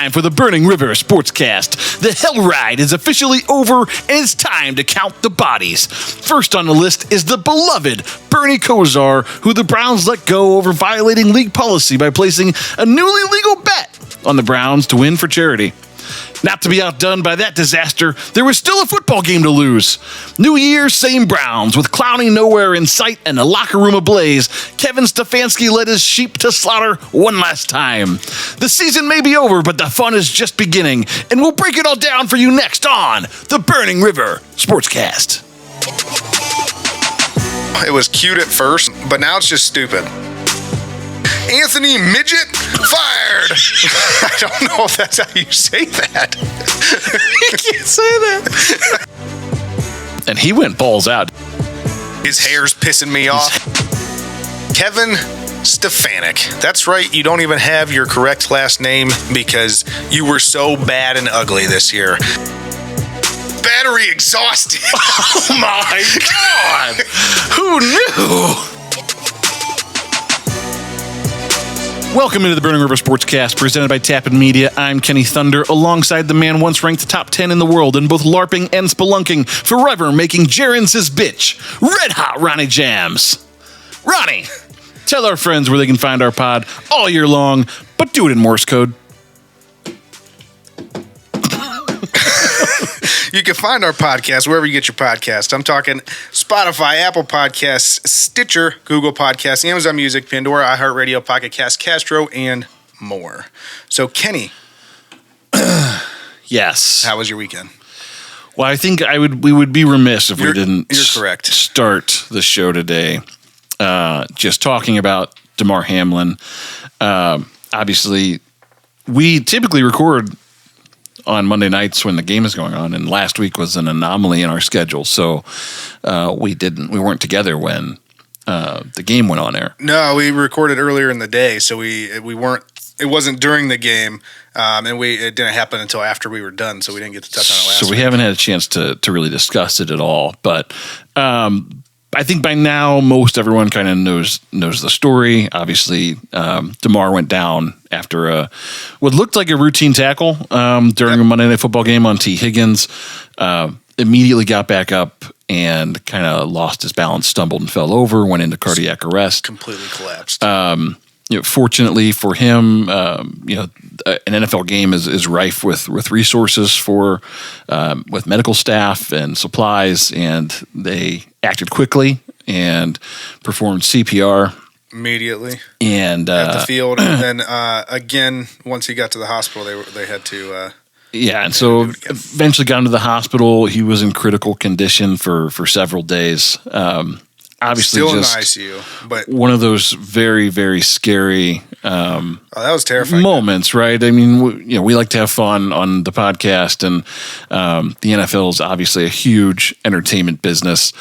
time for the Burning River Sportscast. The hell ride is officially over, and it's time to count the bodies. First on the list is the beloved Bernie Kosar, who the Browns let go over violating league policy by placing a newly legal bet on the Browns to win for charity. Not to be outdone by that disaster, there was still a football game to lose. New Year, same Browns, with clowning nowhere in sight and the locker room ablaze. Kevin Stefanski led his sheep to slaughter one last time. The season may be over, but the fun is just beginning, and we'll break it all down for you next on the Burning River Sportscast. It was cute at first, but now it's just stupid. Anthony Midget fired. I don't know if that's how you say that. You can't say that. And he went balls out. His hair's pissing me off. Kevin Stefanik. That's right. You don't even have your correct last name because you were so bad and ugly this year. Battery exhausted. Oh my God. Who knew? Welcome into the Burning River Sportscast, presented by Tappan Media. I'm Kenny Thunder, alongside the man once ranked top 10 in the world in both LARPing and spelunking, forever making gerunds his bitch, Red Hot Ronnie Jams. Ronnie, tell our friends where they can find our pod all year long, but do it in Morse code. You can find our podcast wherever you get your podcast. I'm talking Spotify, Apple Podcasts, Stitcher, Google Podcasts, Amazon Music, Pandora, iHeartRadio, Pocket Cast, Castro, and more. So, Kenny. Yes. How was your weekend? Well, I think we would be remiss if we didn't You're correct. Start the show today just talking about Damar Hamlin. Obviously, we typically record on Monday nights when the game is going on, and last week was an anomaly in our schedule, so we weren't together when the game went on air. No, we recorded earlier in the day, so we weren't. It wasn't during the game, and it didn't happen until after we were done, so we didn't get to touch on it last week. So we haven't had a chance to really discuss it at all, but I think by now most everyone kind of knows the story. Obviously, Damar went down after what looked like a routine tackle during a Monday Night Football game on T. Higgins. Immediately got back up and kind of lost his balance, stumbled and fell over, went into cardiac arrest. Completely collapsed. Fortunately for him, an NFL game is rife with resources with medical staff and supplies, and they acted quickly and performed CPR immediately and at the field, and then again once he got to the hospital, they had to. And so eventually got into the hospital. He was in critical condition for several days. Obviously, still just in the ICU, but one of those very, very scary that was terrifying moments, right? I mean, we like to have fun on the podcast, and the NFL is obviously a huge entertainment business,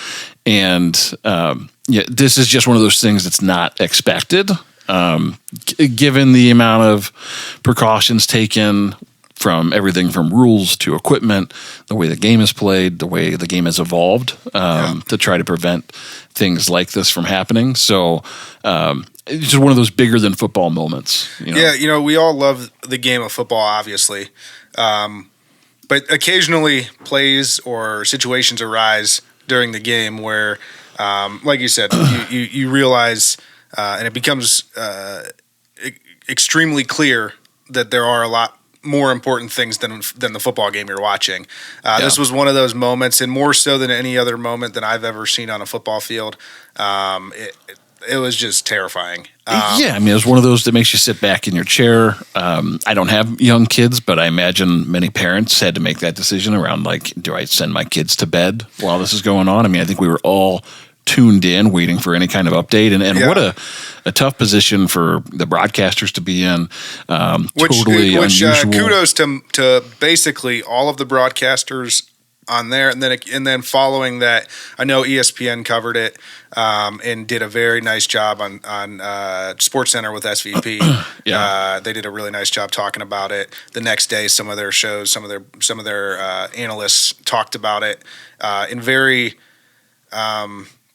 and this is just one of those things that's not expected, given the amount of precautions taken. From everything from rules to equipment, the way the game is played, the way the game has evolved to try to prevent things like this from happening. So it's just one of those bigger than football moments. Yeah, we all love the game of football, obviously. But occasionally plays or situations arise during the game where, like you said, you realize and it becomes extremely clear that there are a lot more important things than the football game you're watching. This was one of those moments, and more so than any other moment that I've ever seen on a football field. It was just terrifying. It was one of those that makes you sit back in your chair. I don't have young kids, but I imagine many parents had to make that decision around, do I send my kids to bed while this is going on? I mean, I think we were all tuned in, waiting for any kind of update, and what a tough position for the broadcasters to be in. Totally unusual. Kudos to basically all of the broadcasters on there, and then following that, I know ESPN covered it and did a very nice job on SportsCenter with SVP. They did a really nice job talking about it. The next day, some of their shows, some of their analysts talked about it in very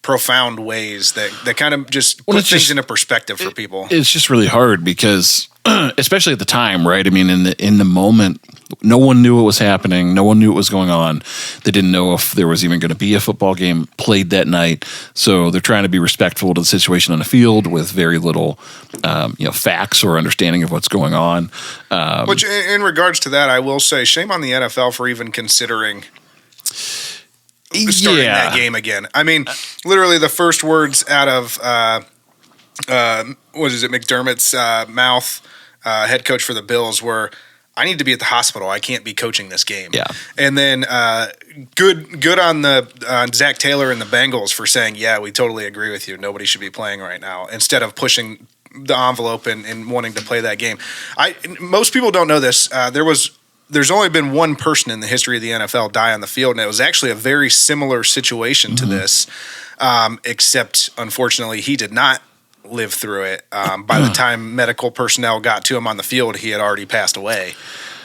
profound ways that kind of just put things into perspective for people. It's just really hard because especially at the time, right? I mean, in the moment, no one knew what was happening. No one knew what was going on. They didn't know if there was even going to be a football game played that night. So they're trying to be respectful to the situation on the field with very little, facts or understanding of what's going on. Which, in regards to that, I will say, shame on the NFL for even considering starting that game again. I mean, literally the first words out of McDermott's mouth, head coach for the Bills, were, "I need to be at the hospital. I can't be coaching this game." Yeah. And then good on Zach Taylor and the Bengals for saying, "Yeah, we totally agree with you. Nobody should be playing right now," instead of pushing the envelope and wanting to play that game. Most people don't know this. There's only been one person in the history of the NFL die on the field, and it was actually a very similar situation to this, except unfortunately he did not live through it. By the time medical personnel got to him on the field, he had already passed away.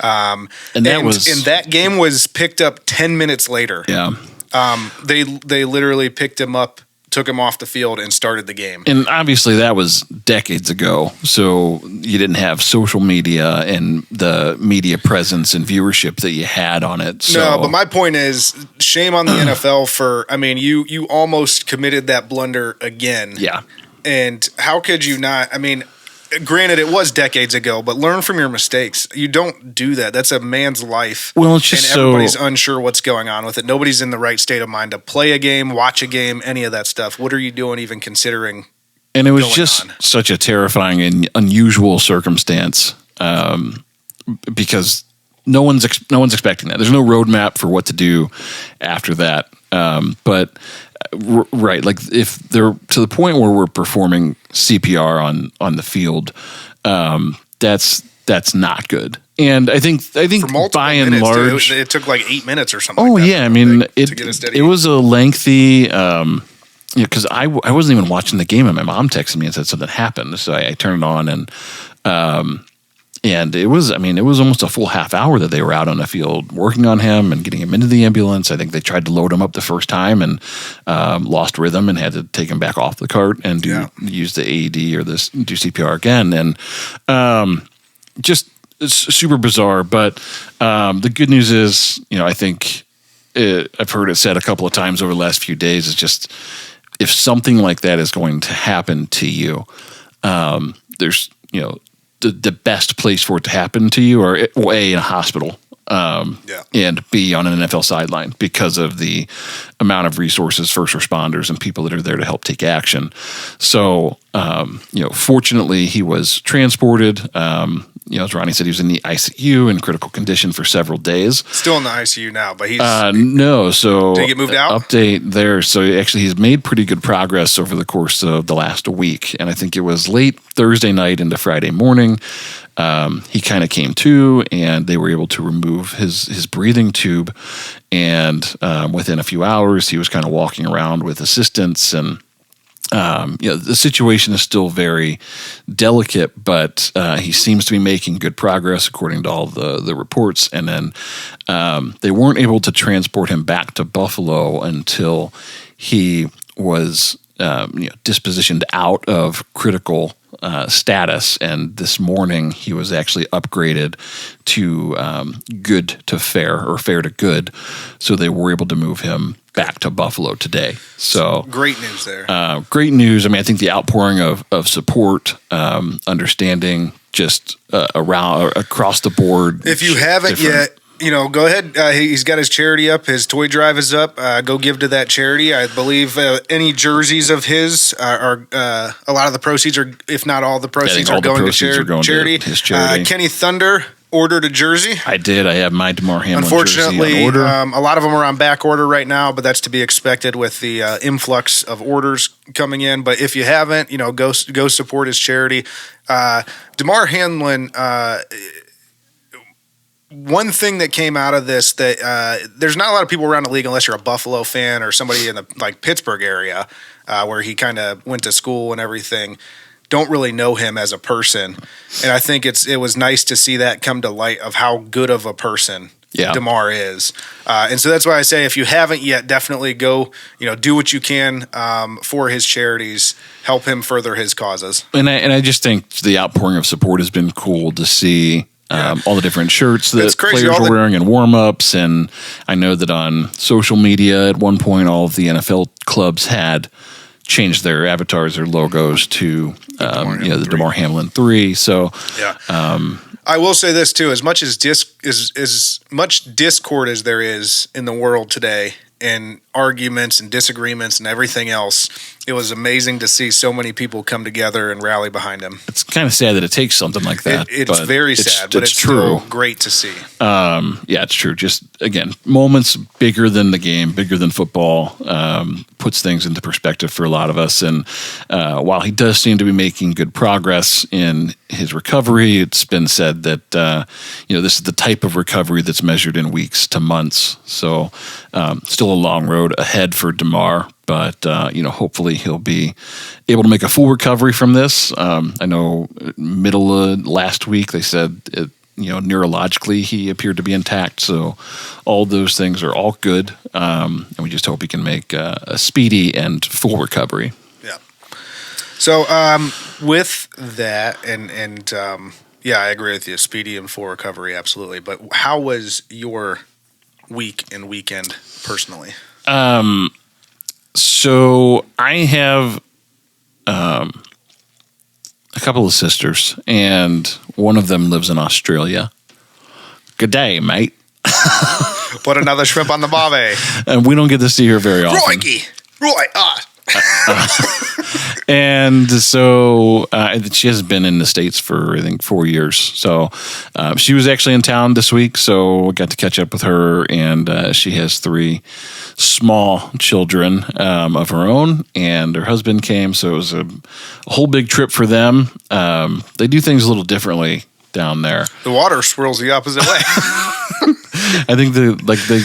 And that game was picked up 10 minutes later. Yeah. They literally picked him up, took him off the field, and started the game. And obviously that was decades ago, so you didn't have social media and the media presence and viewership that you had on it. So. No, but my point is, shame on the NFL for, I mean, you almost committed that blunder again. Yeah. And how could you not? I mean, granted, it was decades ago, but learn from your mistakes. You don't do that. That's a man's life. Well, it's just and everybody's unsure what's going on with it. Nobody's in the right state of mind to play a game, watch a game, any of that stuff. What are you doing even considering? And it was just such a terrifying and unusual circumstance because no one's expecting that. There's no roadmap for what to do after that. Right, like if they're to the point where we're performing CPR on the field, that's not good. And I think by and large, it took like 8 minutes or something. Oh yeah, I mean it was a lengthy. Because I wasn't even watching the game, and my mom texted me and said something happened, so I turned it on and it was almost a full half hour that they were out on the field working on him and getting him into the ambulance. I think they tried to load him up the first time and lost rhythm and had to take him back off the cart and use the AED or do CPR again. And just it's super bizarre. But the good news is, I think I've heard it said a couple of times over the last few days, is just if something like that is going to happen to you, there's, the best place for it to happen to you are A, in a hospital, and B, on an NFL sideline because of the amount of resources, first responders, and people that are there to help take action. So, fortunately, he was transported. As Ronnie said, he was in the ICU in critical condition for several days. Still in the ICU now, but he's no. So did he get moved out? Update there. So actually, he's made pretty good progress over the course of the last week, and I think it was late Thursday night into Friday morning. He kind of came to, and they were able to remove his breathing tube, and within a few hours, he was kind of walking around with assistants and. The situation is still very delicate, but he seems to be making good progress according to all the reports. And then they weren't able to transport him back to Buffalo until he was dispositioned out of critical status. And this morning he was actually upgraded to good to fair or fair to good. So they were able to move him back to Buffalo today. So great news there. Great news. I mean, I think the outpouring of support, understanding just across the board. If you haven't yet, go ahead. He's got his charity up. His toy drive is up. Go give to that charity. I believe any jerseys of his are a lot of the proceeds are, if not all the proceeds, are going to charity. His charity. Kenny Thunder ordered a jersey. I did. I have my DeMar Hamlin Unfortunately, jersey on order. A lot of them are on back order right now, but that's to be expected with the influx of orders coming in. But if you haven't, go support his charity. DeMar Hamlin. One thing that came out of this that there's not a lot of people around the league unless you're a Buffalo fan or somebody in the Pittsburgh area where he kind of went to school and everything. Don't really know him as a person, and I think it was nice to see that come to light of how good of a person DeMar is. And so that's why I say if you haven't yet, definitely go, do what you can for his charities, help him further his causes. And I just think the outpouring of support has been cool to see. All the different shirts that players were wearing in warm-ups. And I know that on social media at one point, all of the NFL clubs had changed their avatars or logos to the Damar Hamlin 3. So I will say this too: as much discord as there is in the world today, and arguments and disagreements and everything else, it was amazing to see so many people come together and rally behind him. It's kind of sad that it takes something like that. It's very sad, but it's true. Still great to see. It's true. Just, again, moments bigger than the game, bigger than football, puts things into perspective for a lot of us. And while he does seem to be making good progress in his recovery, it's been said that this is the type of recovery that's measured in weeks to months. So still a long road ahead for DeMar. But, hopefully he'll be able to make a full recovery from this. I know middle of last week they said, neurologically he appeared to be intact. So all those things are all good. And we just hope he can make a speedy and full recovery. Yeah. So with that, and I agree with you, speedy and full recovery, absolutely. But how was your week and weekend personally? So I have a couple of sisters, and one of them lives in Australia. Good day, mate. Put another shrimp on the barbie. And we don't get to see her very often. And so she has been in the States for, I think, 4 years. So she was actually in town this week, so I got to catch up with her, and she has 3 small children of her own, and her husband came, so it was a whole big trip for them. They do things a little differently down there. The water swirls the opposite way. I think they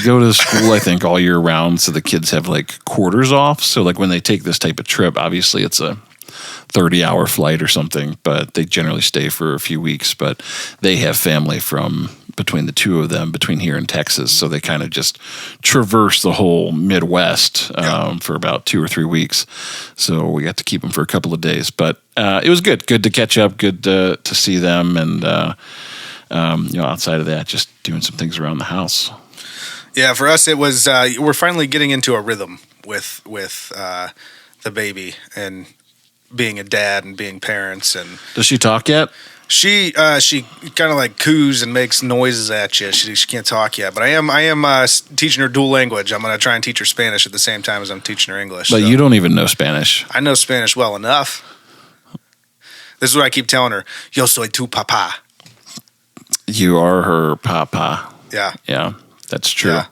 go to school, I think, all year round, so the kids have like quarters off. So like when they take this type of trip, obviously it's a 30-hour flight or something, but they generally stay for a few weeks. But they have family from between the two of them, between here and Texas, so they kind of just traverse the whole Midwest for about 2 or 3 weeks. So we got to keep them for a couple of days, but it was good to catch up, good to see them, and outside of that, just doing some things around the house. Yeah, for us, it was we're finally getting into a rhythm with the baby and being a dad and being parents. And does she talk yet? She kind of like coos and makes noises at you. She can't talk yet, but I am teaching her dual language. I'm going to try and teach her Spanish at the same time as I'm teaching her English. But you don't even know Spanish. I know Spanish well enough. This is what I keep telling her. Yo soy tu papá. You are her papa. Yeah. Yeah, that's true. Yeah.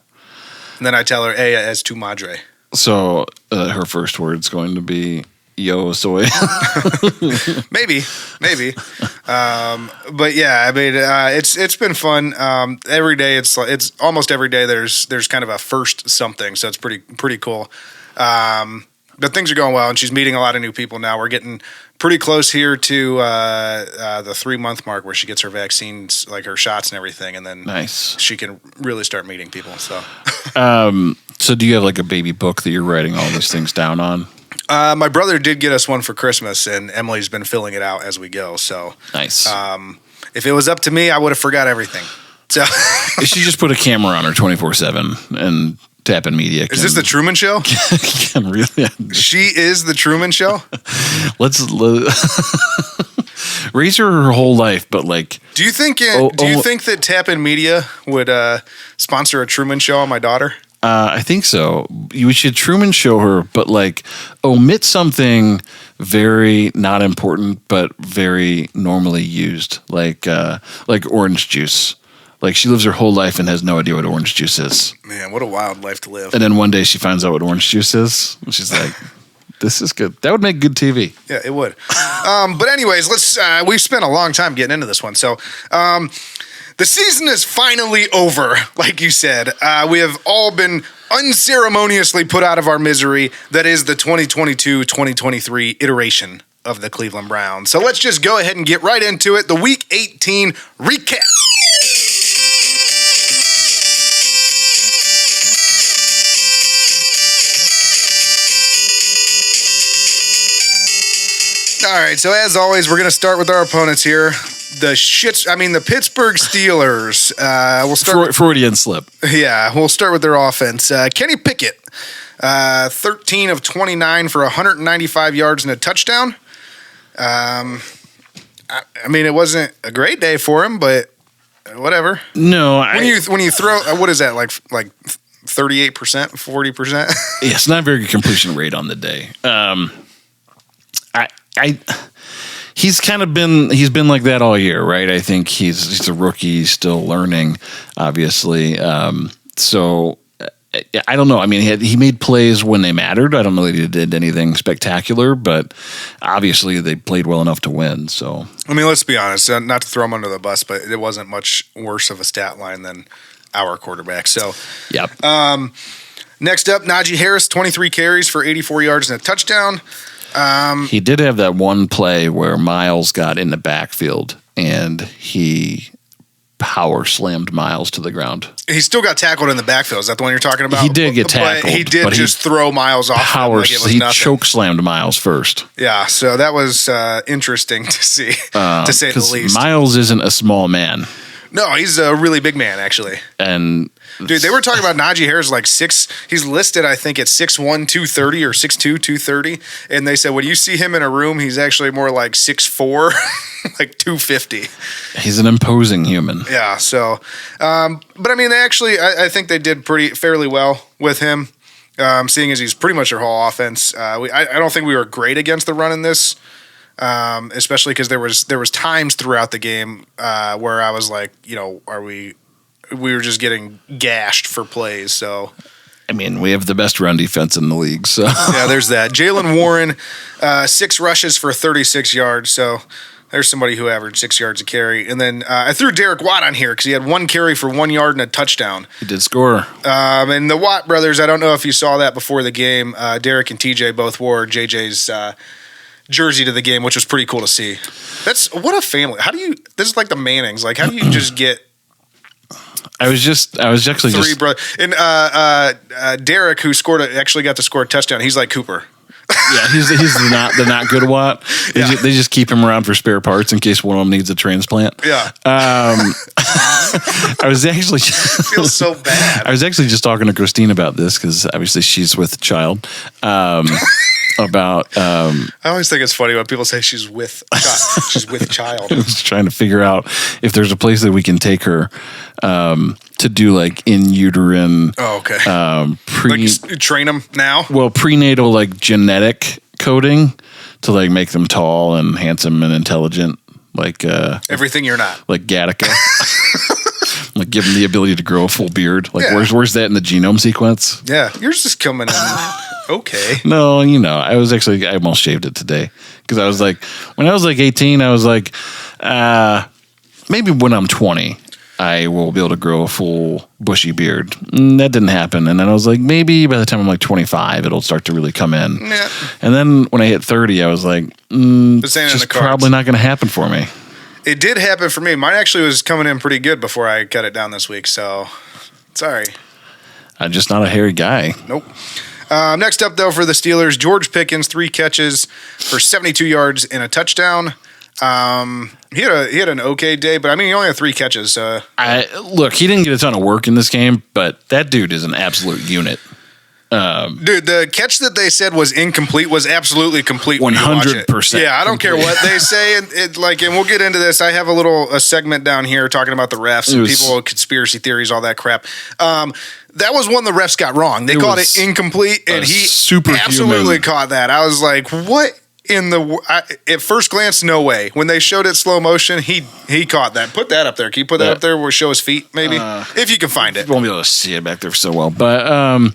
And then I tell her, ella es tu madre. So her first word's going to be, yo soy. maybe. But yeah, I mean, it's been fun. Every day, it's almost every day there's kind of a first something. So it's pretty cool. But things are going well, and she's meeting a lot of new people now. We're getting pretty close here to the 3-month mark where she gets her vaccines, like her shots and everything, and then she can really start meeting people. So, so do you have like a baby book that you're writing all these things down on? My brother did get us one for Christmas, and Emily's been filling it out as we go. So nice. If it was up to me, I would have forgot everything. So she just put a camera on her 24/7 and. Tappan Media. Is this the Truman Show? She is the Truman Show? Let's raise her whole life, but like... Do you think that Tappan Media would sponsor a Truman Show on my daughter? I think so. We should Truman Show her, but like omit something very not important, but very normally used, like orange juice. Like, she lives her whole life and has no idea what orange juice is. Man, what a wild life to live. And then one day she finds out what orange juice is. And she's like, this is good. That would make good TV. Yeah, it would. But anyways, we've spent a long time getting into this one. So, the season is finally over, like you said. We have all been unceremoniously put out of our misery. That is the 2022-2023 iteration of the Cleveland Browns. So let's just go ahead and get right into it. The Week 18 recap. All right, so as always, we're going to start with our opponents here. The Pittsburgh Steelers. We'll start Freudian slip. Yeah, we'll start with their offense. Kenny Pickett, 13 of 29 for 195 yards and a touchdown. It wasn't a great day for him, but whatever. No, when you throw, what is that like 38%, 40%? Yeah, it's not a very good completion rate on the day. He's been like that all year, right? I think he's a rookie, still learning, obviously. So I don't know. I mean, he made plays when they mattered. I don't know that he did anything spectacular, but obviously they played well enough to win. So I mean, let's be honest. Not to throw him under the bus, but it wasn't much worse of a stat line than our quarterback. So yeah. Next up, Najee Harris, 23 carries for 84 yards and a touchdown. He did have that one play where Miles got in the backfield and he power slammed Miles to the ground. He still got tackled in the backfield. Is that the one you're talking about? He did get tackled. But he did just throw Miles off. He choke slammed Miles first. Yeah, so that was interesting to see, to say the least. Miles isn't a small man. No, he's a really big man, actually. And dude, they were talking about Najee Harris like 6. He's listed, I think, at 6'1", 230 or 6'2", 230. And they said when you see him in a room, he's actually more like 6'4", like 250. He's an imposing human. Yeah. So, but I mean, I think they did fairly well with him, seeing as he's pretty much their whole offense. I don't think we were great against the run in this. Especially because there was times throughout the game where I was like, we were just getting gashed for plays. So, I mean, we have the best run defense in the league. So yeah, there's that. Jalen Warren, 6 rushes for 36 yards. So there's somebody who averaged 6 yards a carry. And then I threw Derek Watt on here because he had 1 carry for 1 yard and a touchdown. He did score. And the Watt brothers, I don't know if you saw that before the game. Derek and TJ both wore JJ's jersey to the game, which was pretty cool to see. That's what a family. This is like the Mannings. Like, how do you just get I was actually 3 brothers. And Derek, who actually got to score a touchdown, he's like Cooper. Yeah, he's the not good Watt. They just keep him around for spare parts in case one of them needs a transplant. Yeah. I was actually feels so bad. I was actually just talking to Christine about this because obviously she's with child. I always think it's funny when people say she's with child. I was trying to figure out if there's a place that we can take her to do like in uterine. Oh, okay. Train them now. Well, prenatal like genetic coding to like make them tall and handsome and intelligent, like everything you're not. Like Gattaca. Like give them the ability to grow a full beard. Like where's that in the genome sequence? Yeah, yours just coming in. Okay. No, I almost shaved it today because I was like, when I was like 18, I was like, maybe when I'm 20, I will be able to grow a full bushy beard. That didn't happen. And then I was like, maybe by the time I'm like 25, it'll start to really come in. Yeah. And then when I hit 30, I was like, it's just probably not going to happen for me. It did happen for me. Mine actually was coming in pretty good before I cut it down this week. So, sorry. I'm just not a hairy guy. Nope. Next up, though, for the Steelers, George Pickens, 3 catches for 72 yards and a touchdown. He had an okay day, but I mean, he only had 3 catches. Look, he didn't get a ton of work in this game, but that dude is an absolute unit. Dude, the catch that they said was incomplete was absolutely complete. 100%. Yeah, I don't care what they say, and we'll get into this. I have a segment down here talking about the refs and people, conspiracy theories, all that crap. That was one the refs got wrong. They called it incomplete, and he absolutely caught that. I was like, what? At first glance, no way. When they showed it slow motion, he caught that. Put that up there. Can you put that up there where show his feet, maybe? If you can find it. You won't be able to see it back there so well. But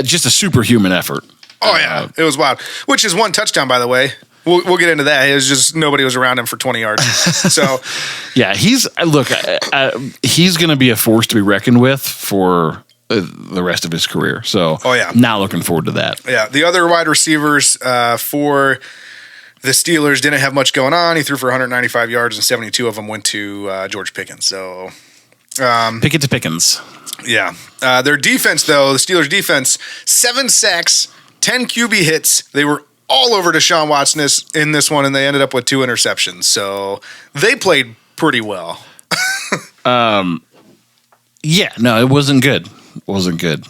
just a superhuman effort. Oh, yeah. It was wild. Which is 1 touchdown, by the way. We'll get into that. It was just nobody was around him for 20 yards. So, yeah, he's going to be a force to be reckoned with for the rest of his career. So, not looking forward to that. Yeah, the other wide receivers for the Steelers didn't have much going on. He threw for 195 yards, and 72 of them went to George Pickens. So, pick it to Pickens. Yeah. Their defense, though, the Steelers' defense, 7 sacks, 10 QB hits. They were all over Deshaun Watson in this one, and they ended up with 2 interceptions. So they played pretty well. Yeah, no, it wasn't good. It wasn't good.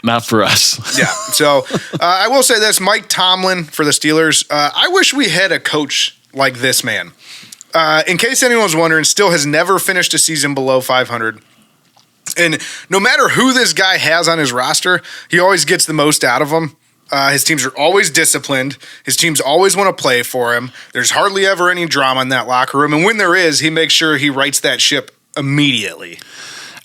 Not for us. Yeah. So I will say this, Mike Tomlin for the Steelers. I wish we had a coach like this man. In case anyone's wondering, still has never finished a season below 500. And no matter who this guy has on his roster, he always gets the most out of them. His teams are always disciplined. His teams always want to play for him. There's hardly ever any drama in that locker room. And when there is, he makes sure he rights that ship immediately.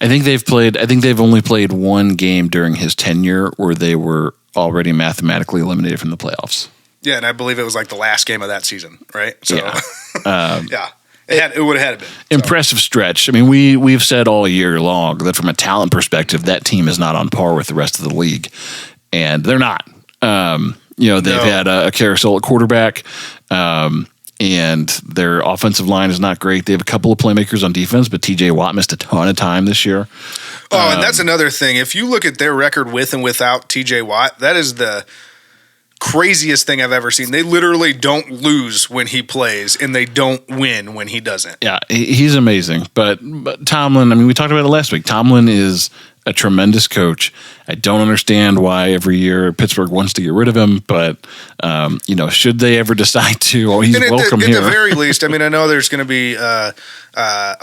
I think they've only played one game during his tenure where they were already mathematically eliminated from the playoffs. Yeah, and I believe it was like the last game of that season, right? So, yeah. Yeah. It would have had to been. Impressive stretch. I mean, we've said all year long that from a talent perspective, that team is not on par with the rest of the league. And they're not. They've had a carousel at quarterback, and their offensive line is not great. They have a couple of playmakers on defense, but TJ Watt missed a ton of time this year. Oh, and that's another thing. If you look at their record with and without TJ Watt, that is the craziest thing I've ever seen. They literally don't lose when he plays, and they don't win when he doesn't. Yeah, he's amazing. But Tomlin, I mean, we talked about it last week. Tomlin is a tremendous coach. I don't understand why every year Pittsburgh wants to get rid of him, but should they ever decide to, he's welcome here. At the very least, I mean, I know there's going to be a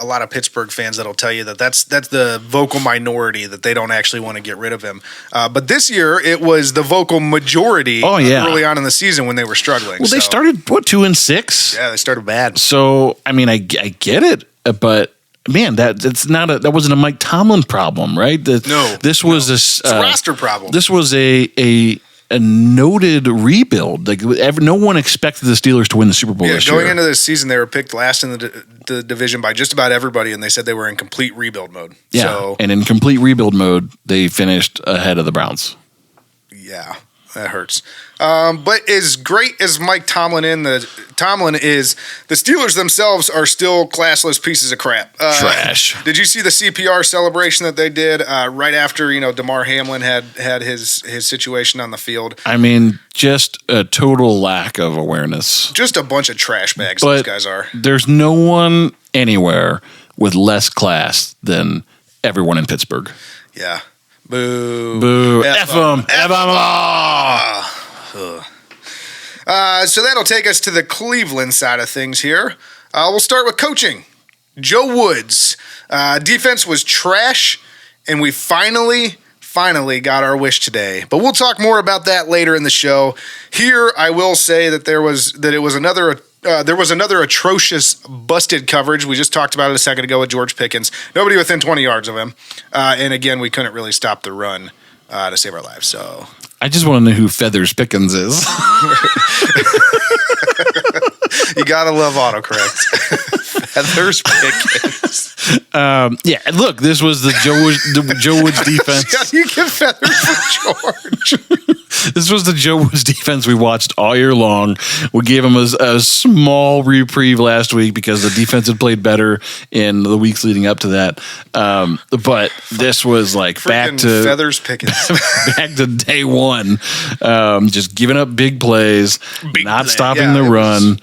lot of Pittsburgh fans that'll tell you that's the vocal minority that they don't actually want to get rid of him. But this year, it was the vocal majority early on in the season when they were struggling. Well, they started 2-6. Yeah, they started bad. So I mean, I get it, but. Man, that wasn't a Mike Tomlin problem, right? This was it's a roster problem. This was a noted rebuild. Like no one expected the Steelers to win the Super Bowl this year. Going into this season, they were picked last in the division by just about everybody, and they said they were in complete rebuild mode. Yeah, and in complete rebuild mode, they finished ahead of the Browns. Yeah. That hurts. But as great as Mike Tomlin is, the Steelers themselves are still classless pieces of crap. Trash. Did you see the CPR celebration that they did right after Damar Hamlin had his situation on the field? I mean, just a total lack of awareness. Just a bunch of trash bags these guys are. There's no one anywhere with less class than everyone in Pittsburgh. Yeah. Boo. Boo. F them. F them all. So that'll take us to the Cleveland side of things here. We'll start with coaching. Joe Woods. Defense was trash, and we finally got our wish today. But we'll talk more about that later in the show. Here, I will say that there was another atrocious busted coverage. We just talked about it a second ago with George Pickens. Nobody within 20 yards of him. And again, we couldn't really stop the run to save our lives. So I just want to know who Feathers Pickens is. You got to love autocorrect. Feathers Pickens. Look, this was the Joe Woods defense. How do you get Feathers for George? This was the Joe Woods defense we watched all year long. We gave him a small reprieve last week because the defense had played better in the weeks leading up to that. But this was like back to Feathers Pickens. Back to day one. Just giving up big plays, not stopping the run.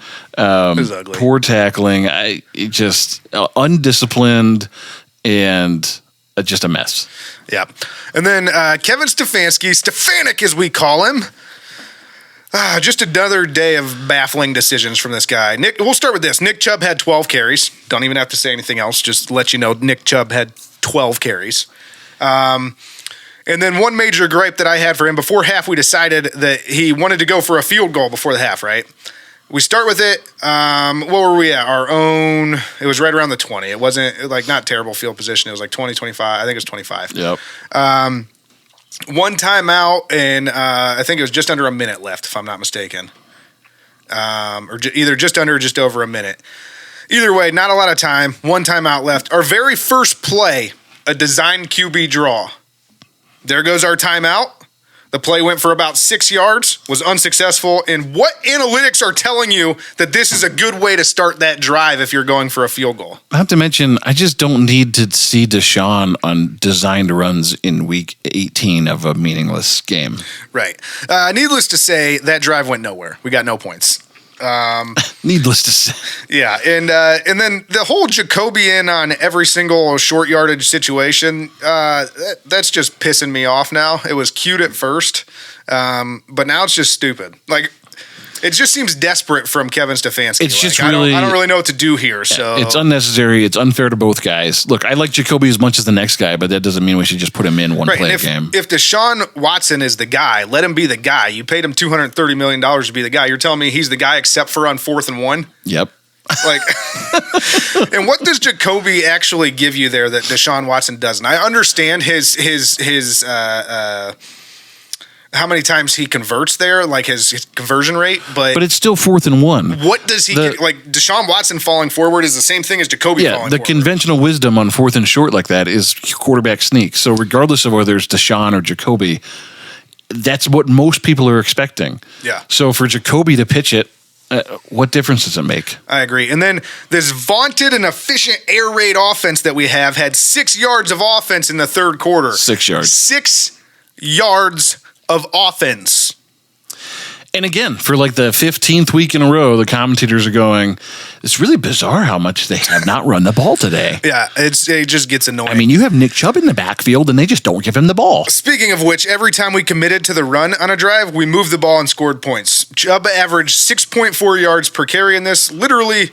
Poor tackling. Just undisciplined and just a mess. Yeah. And then Kevin Stefanski as we call him. Just another day of baffling decisions from this guy. We'll start with this. Nick Chubb had 12 carries. Don't even have to say anything else. Just let you know Nick Chubb had 12 carries. And then one major gripe that I had for him before half, we decided that he wanted to go for a field goal before the half, right? We start with it. What were we at? Our own. It was right around the 20. It wasn't not terrible field position. It was like 20, 25. I think it was 25. Yep. One timeout, and I think it was just under a minute left, if I'm not mistaken. Either just under or just over a minute. Either way, not a lot of time. One timeout left. Our very first play, a designed QB draw. There goes our timeout. The play went for about 6 yards, was unsuccessful. And what analytics are telling you that this is a good way to start that drive if you're going for a field goal? I have to mention, I just don't need to see Deshaun on designed runs in week 18 of a meaningless game. Right. Needless to say, that drive went nowhere. We got no points. Needless to say. Yeah, and then the whole Jacoby in on every single short yardage situation, that's just pissing me off now. It was cute at first, but now it's just stupid. Like, it just seems desperate from Kevin Stefanski. It's just I really, don't really know what to do here. So it's unnecessary. It's unfair to both guys. Look, I like Jacoby as much as the next guy, but that doesn't mean we should just put him in one play a game. If Deshaun Watson is the guy, let him be the guy. You paid him $230 million to be the guy. You're telling me he's the guy except for on 4th and 1? Yep. Like, and what does Jacoby actually give you there that Deshaun Watson doesn't? I understand his how many times he converts there, like his conversion rate, but it's still 4th and 1. What does he get? Like, Deshaun Watson falling forward is the same thing as Jacoby falling forward. The conventional wisdom on 4th and short like that is quarterback sneak. So regardless of whether it's Deshaun or Jacoby, that's what most people are expecting. Yeah. So for Jacoby to pitch it, what difference does it make? I agree. And then this vaunted and efficient air raid offense that we have had 6 yards of offense in the third quarter. 6 yards. 6 yards of offense. And again, for like the 15th week in a row, the commentators are going, it's really bizarre how much they have not run the ball today. Yeah, it just gets annoying. I mean, you have Nick Chubb in the backfield, and they just don't give him the ball. Speaking of which, every time we committed to the run on a drive, we moved the ball and scored points. Chubb averaged 6.4 yards per carry in this. Literally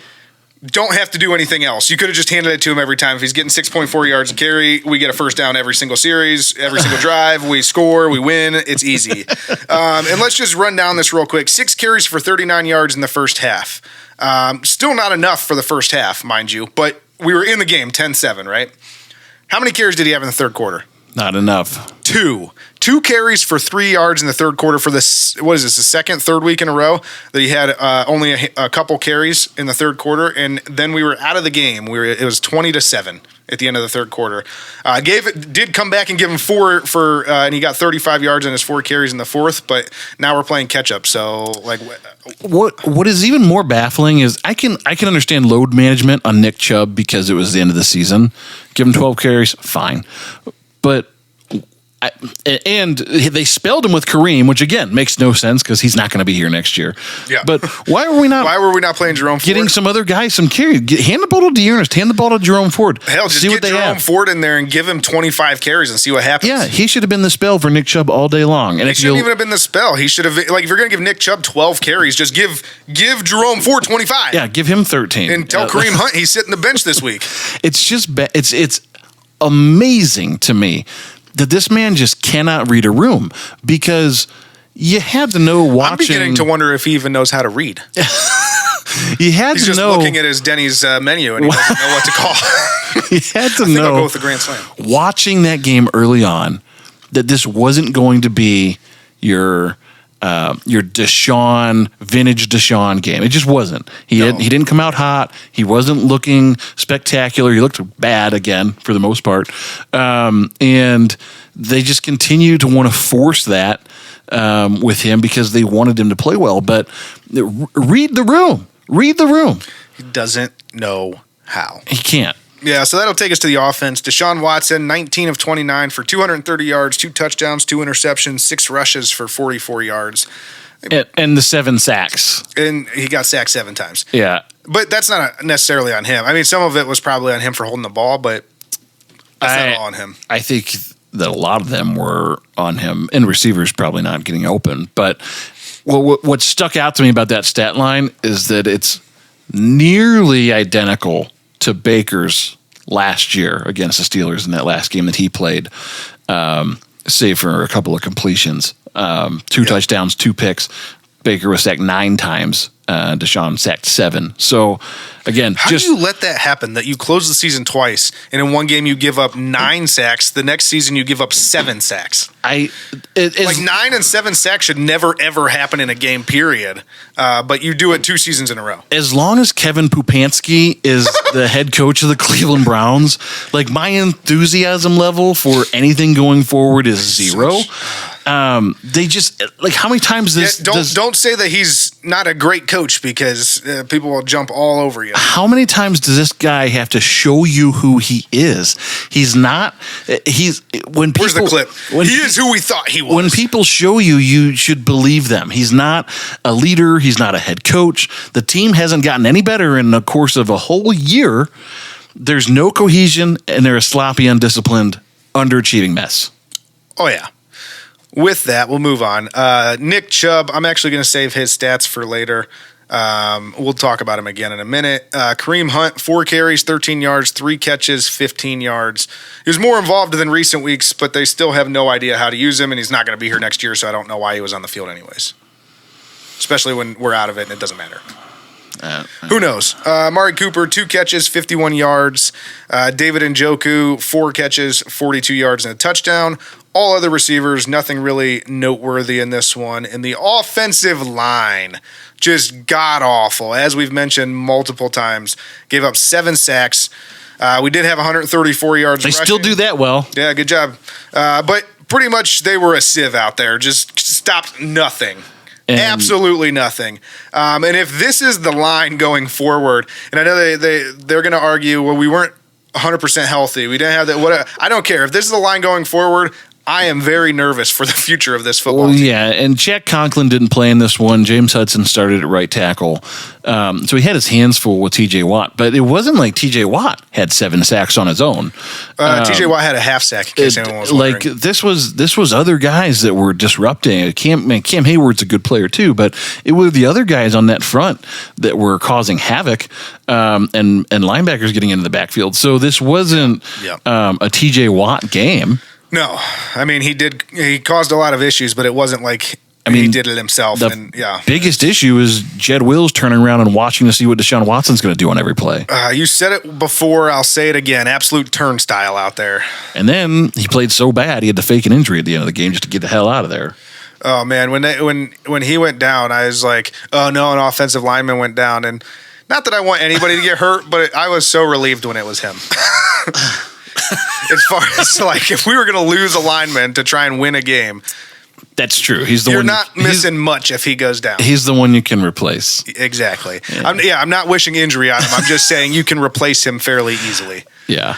don't have to do anything else. You could have just handed it to him every time. If he's getting 6.4 yards a carry, we get a first down every single series, every single drive. We score, we win. It's easy. And let's just run down this real quick. 6 carries for 39 yards in the first half. Still not enough for the first half, mind you, but we were in the game 10-7, right? How many carries did he have in the third quarter? Not enough. 2 carries for 3 yards in the third quarter for this. What is this? The third week in a row that he had only a couple carries in the third quarter, and then we were out of the game. It was 20-7 at the end of the third quarter. Did come back and give him 4 for, and he got 35 yards in his 4 carries in the fourth. But now we're playing catch up. So like, what is even more baffling is I can understand load management on Nick Chubb because it was the end of the season. Give him 12 carries, fine, but. And they spelled him with Kareem, which again makes no sense because he's not going to be here next year. Yeah. But why were we not playing Jerome Ford? Getting some other guys some carry? Hand the ball to Dearness. Hand the ball to Jerome Ford. Hell, just see get what they Jerome have. Ford in there and give him 25 carries and see what happens. Yeah, he should have been the spell for Nick Chubb all day long. And he shouldn't even have been the spell. He should have, like, if you're going to give Nick Chubb 12 carries, just give Jerome Ford 25. Yeah, give him 13. And tell Kareem Hunt he's sitting the bench this week. It's just it's amazing to me that this man just cannot read a room because you had to know watching. I'm beginning to wonder if he even knows how to read. You had He's to just know. looking at his Denny's menu and he doesn't know what to call. You had to know. I'll go with the Grand Slam. Watching that game early on, that this wasn't going to be your Deshaun, vintage Deshaun game. It just wasn't. He didn't come out hot. He wasn't looking spectacular. He looked bad again for the most part. And they just continue to want to force that with him because they wanted him to play well. But read the room. Read the room. He doesn't know how. He can't. Yeah, so that'll take us to the offense. Deshaun Watson, 19 of 29 for 230 yards, 2 touchdowns, 2 interceptions, 6 rushes for 44 yards. And the 7 sacks. And he got sacked 7 times. Yeah. But that's not necessarily on him. I mean, some of it was probably on him for holding the ball, but that's not all on him. I think that a lot of them were on him, and receivers probably not getting open. But what stuck out to me about that stat line is that it's nearly identical to Baker's last year against the Steelers in that last game that he played, save for a couple of completions. 2 touchdowns, 2 picks. Baker was sacked 9 times. Deshaun sacked 7. So, again, how do you let that happen? That you close the season twice, and in one game you give up 9 sacks. The next season you give up 7 sacks. 9 and 7 sacks should never ever happen in a game. Period. But you do it 2 seasons in a row. As long as Kevin Pupansky is the head coach of the Cleveland Browns, like my enthusiasm level for anything going forward is 0. They just like how many times this? Don't say that he's not a great coach because people will jump all over you. How many times does this guy have to show you who he is? He's not. He's when people. Where's the clip? He is who we thought he was. When people show you, you should believe them. He's not a leader. He's not a head coach. The team hasn't gotten any better in the course of a whole year. There's no cohesion, and they're a sloppy, undisciplined, underachieving mess. Oh yeah. With that, we'll move on. Nick Chubb, I'm actually going to save his stats for later. We'll talk about him again in a minute. Kareem Hunt, 4 carries, 13 yards, 3 catches, 15 yards. He was more involved than recent weeks, but they still have no idea how to use him, and he's not going to be here next year, so I don't know why he was on the field anyways. Especially when we're out of it and it doesn't matter. Who knows? Amari Cooper, 2 catches, 51 yards. David Njoku, 4 catches, 42 yards and a touchdown. All other receivers, nothing really noteworthy in this one. And the offensive line, just god-awful. As we've mentioned multiple times, gave up 7 sacks. We did have 134 yards rushing. They still do that well. Yeah, good job. But pretty much they were a sieve out there. Just stopped nothing. Absolutely nothing. And if this is the line going forward, and I know they're going to argue, well, we weren't 100% healthy. We didn't have that. I don't care. If this is the line going forward, I am very nervous for the future of this football team. Yeah, and Jack Conklin didn't play in this one. James Hudson started at right tackle. So he had his hands full with T.J. Watt. But it wasn't like T.J. Watt had 7 sacks on his own. T.J. Watt had a half sack, in case anyone was wondering. Like, this was other guys that were disrupting. Cam Hayward's a good player too, but it was the other guys on that front that were causing havoc and linebackers getting into the backfield. So this wasn't a T.J. Watt game. No, I mean, he caused a lot of issues, but it wasn't like he did it himself. The biggest issue is Jed Wills turning around and watching to see what Deshaun Watson's going to do on every play. You said it before, I'll say it again. Absolute turnstile out there. And then he played so bad, he had to fake an injury at the end of the game just to get the hell out of there. Oh, man, when he went down, I was like, oh, no, an offensive lineman went down. And not that I want anybody to get hurt, but I was so relieved when it was him. As far as like if we were going to lose a lineman to try and win a game, that's true. You're not missing much if he goes down. He's the one you can replace. Exactly. Yeah. I'm not wishing injury on him. I'm just saying you can replace him fairly easily. Yeah.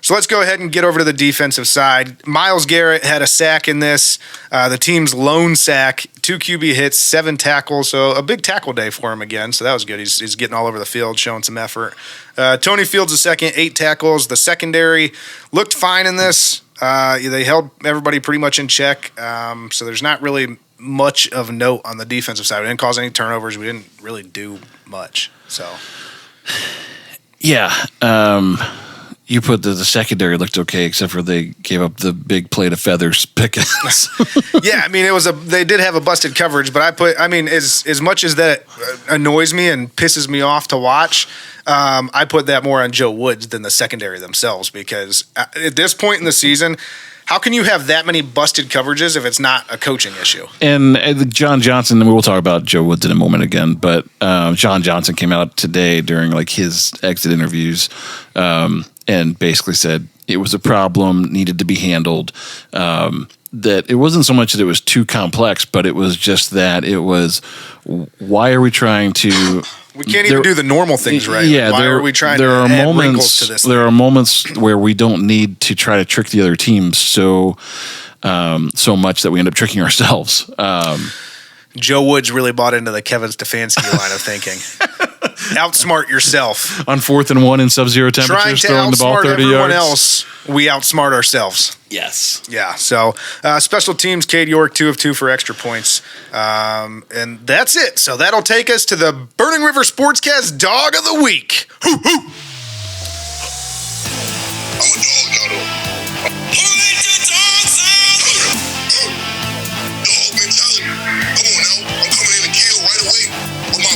So let's go ahead and get over to the defensive side. Myles Garrett had a sack in this. The team's lone sack, 2 QB hits, 7 tackles. So a big tackle day for him again. So that was good. He's getting all over the field, showing some effort. Tony Fields the second, 8 tackles. The secondary looked fine in this. They held everybody pretty much in check. So there's not really much of note on the defensive side. We didn't cause any turnovers. We didn't really do much. So, yeah. You put the secondary looked okay, except for they gave up the big plate of feathers Pickens. Yeah, I mean they did have a busted coverage, but as much as that annoys me and pisses me off to watch, I put that more on Joe Woods than the secondary themselves, because at this point in the season, how can you have that many busted coverages if it's not a coaching issue? And John Johnson, and we'll talk about Joe Woods in a moment again, but John Johnson came out today during like his exit interviews and basically said it was a problem, needed to be handled. That it wasn't so much that it was too complex, but it was just that it was, why are we trying to... We can't even do the normal things right. Yeah, why are we trying to add wrinkles to this? There are moments where we don't need to try to trick the other teams so much that we end up tricking ourselves. Joe Woods really bought into the Kevin Stefanski line of thinking. Outsmart yourself. On 4th and 1 in sub-zero temperatures, throwing the ball 30 everyone yards. Else, we outsmart ourselves. Yes. Yeah, so special teams, Cade York, 2 of 2 for extra points. And that's it. So that'll take us to the Burning River Sportscast Dog of the Week. Hoo, hoo. I'm a dog now, though. Who let the dogs out? Dog mentality. Come on now. I'm coming in to kill right away with my...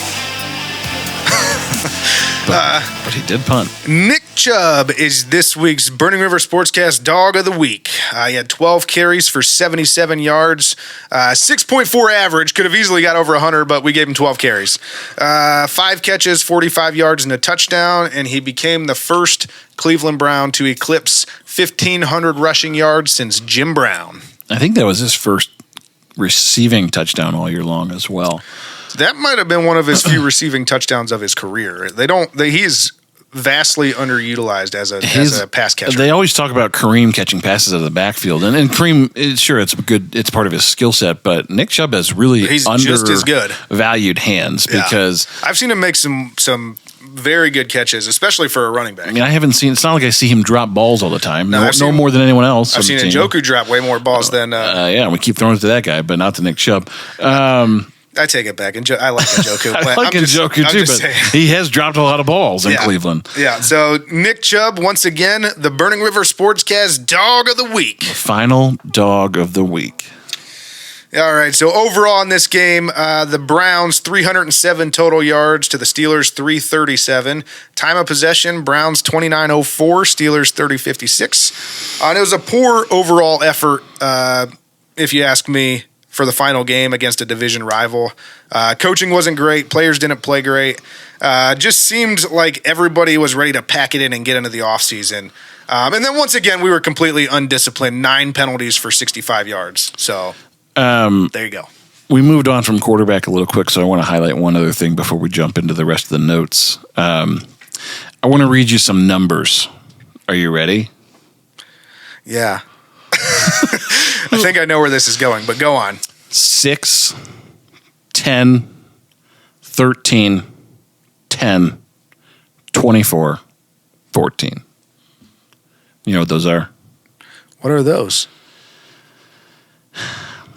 But he did punt. Nick Chubb is this week's Burning River Sportscast Dog of the Week. He had 12 carries for 77 yards, 6.4 average. Could have easily got over 100, but we gave him 12 carries. 5 catches, 45 yards, and a touchdown, and he became the first Cleveland Brown to eclipse 1,500 rushing yards since Jim Brown. I think that was his first receiving touchdown all year long as well. That might have been one of his few receiving touchdowns of his career. He's vastly underutilized as a pass catcher. They always talk about Kareem catching passes out of the backfield, and Kareem, sure, it's part of his skill set, but Nick Chubb has really just as good valued hands because I've seen him make some very good catches, especially for a running back. I mean, it's not like I see him drop balls all the time. No more than anyone else. I've seen Njoku drop way more balls than. We keep throwing it to that guy, but not to Nick Chubb. I take it back. I like Njoku. I like Njoku too, but he has dropped a lot of balls in Cleveland. Yeah. So Nick Chubb, once again, the Burning River Sportscast Dog of the Week. The final Dog of the Week. All right. So overall in this game, the Browns 307 total yards to the Steelers 337. Time of possession: Browns 29:04, Steelers 30:56. And it was a poor overall effort, if you ask me, for the final game against a division rival. Coaching wasn't great. Players didn't play great. Just seemed like everybody was ready to pack it in and get into the offseason. And then once again, we were completely undisciplined. 9 penalties for 65 yards. So there you go. We moved on from quarterback a little quick, so I want to highlight one other thing before we jump into the rest of the notes. I want to read you some numbers. Are you ready? Yeah. I think I know where this is going, but go on. 6, 10, 13, 10, 24, 14. You know what those are? What are those?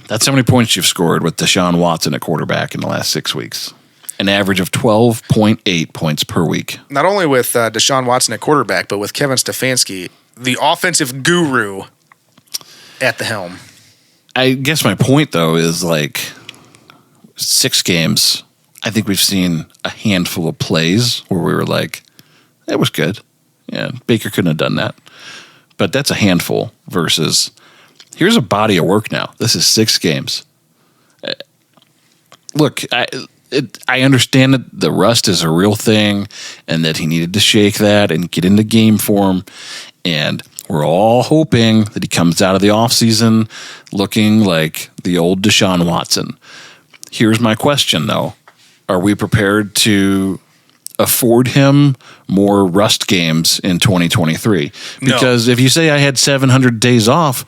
That's how many points you've scored with Deshaun Watson at quarterback in the last 6 weeks. An average of 12.8 points per week. Not only with Deshaun Watson at quarterback, but with Kevin Stefanski, the offensive guru, at the helm. I guess my point, though, is 6 games. I think we've seen a handful of plays where we were like, that was good. Yeah, Baker couldn't have done that. But that's a handful versus here's a body of work now. This is 6 games. Look, I understand that the rust is a real thing and that he needed to shake that and get into game form. And we're all hoping that he comes out of the offseason looking like the old Deshaun Watson. Here's my question, though. Are we prepared to afford him more rust games in 2023? Because if you say I had 700 days off,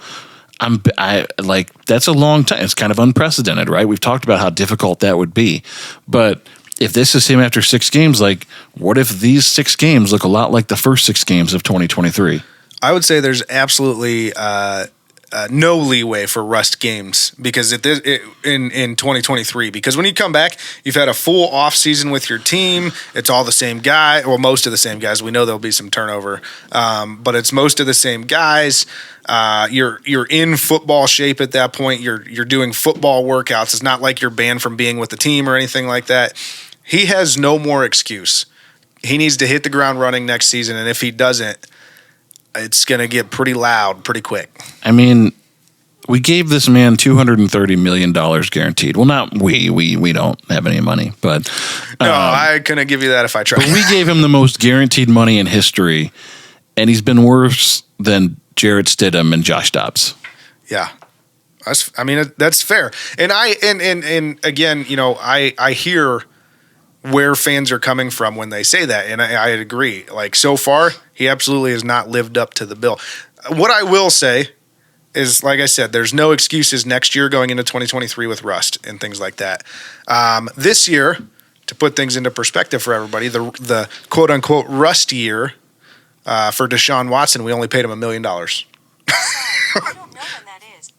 that's a long time. It's kind of unprecedented, right? We've talked about how difficult that would be. But if this is him after 6 games, what if these 6 games look a lot like the first 6 games of 2023? I would say there's absolutely no leeway for rust games because in 2023. Because when you come back, you've had a full off season with your team. It's all the same guy, well, most of the same guys. We know there'll be some turnover, but it's most of the same guys. You're in football shape at that point. You're doing football workouts. It's not like you're banned from being with the team or anything like that. He has no more excuse. He needs to hit the ground running next season, and if he doesn't, it's going to get pretty loud pretty quick. I mean, we gave this man $230 million guaranteed. Well, not we don't have any money, but no, I couldn't give you that if I tried. But we gave him the most guaranteed money in history, and he's been worse than Jarrett Stidham and Josh Dobbs. Yeah, that's fair. And again, I hear where fans are coming from when they say that, and I agree. So far, he absolutely has not lived up to the bill. What I will say is, like I said, there's no excuses next year going into 2023 with rust and things like that. This year, to put things into perspective for everybody, the quote-unquote rust year for Deshaun Watson, we only paid him $1 million. I don't know when that is.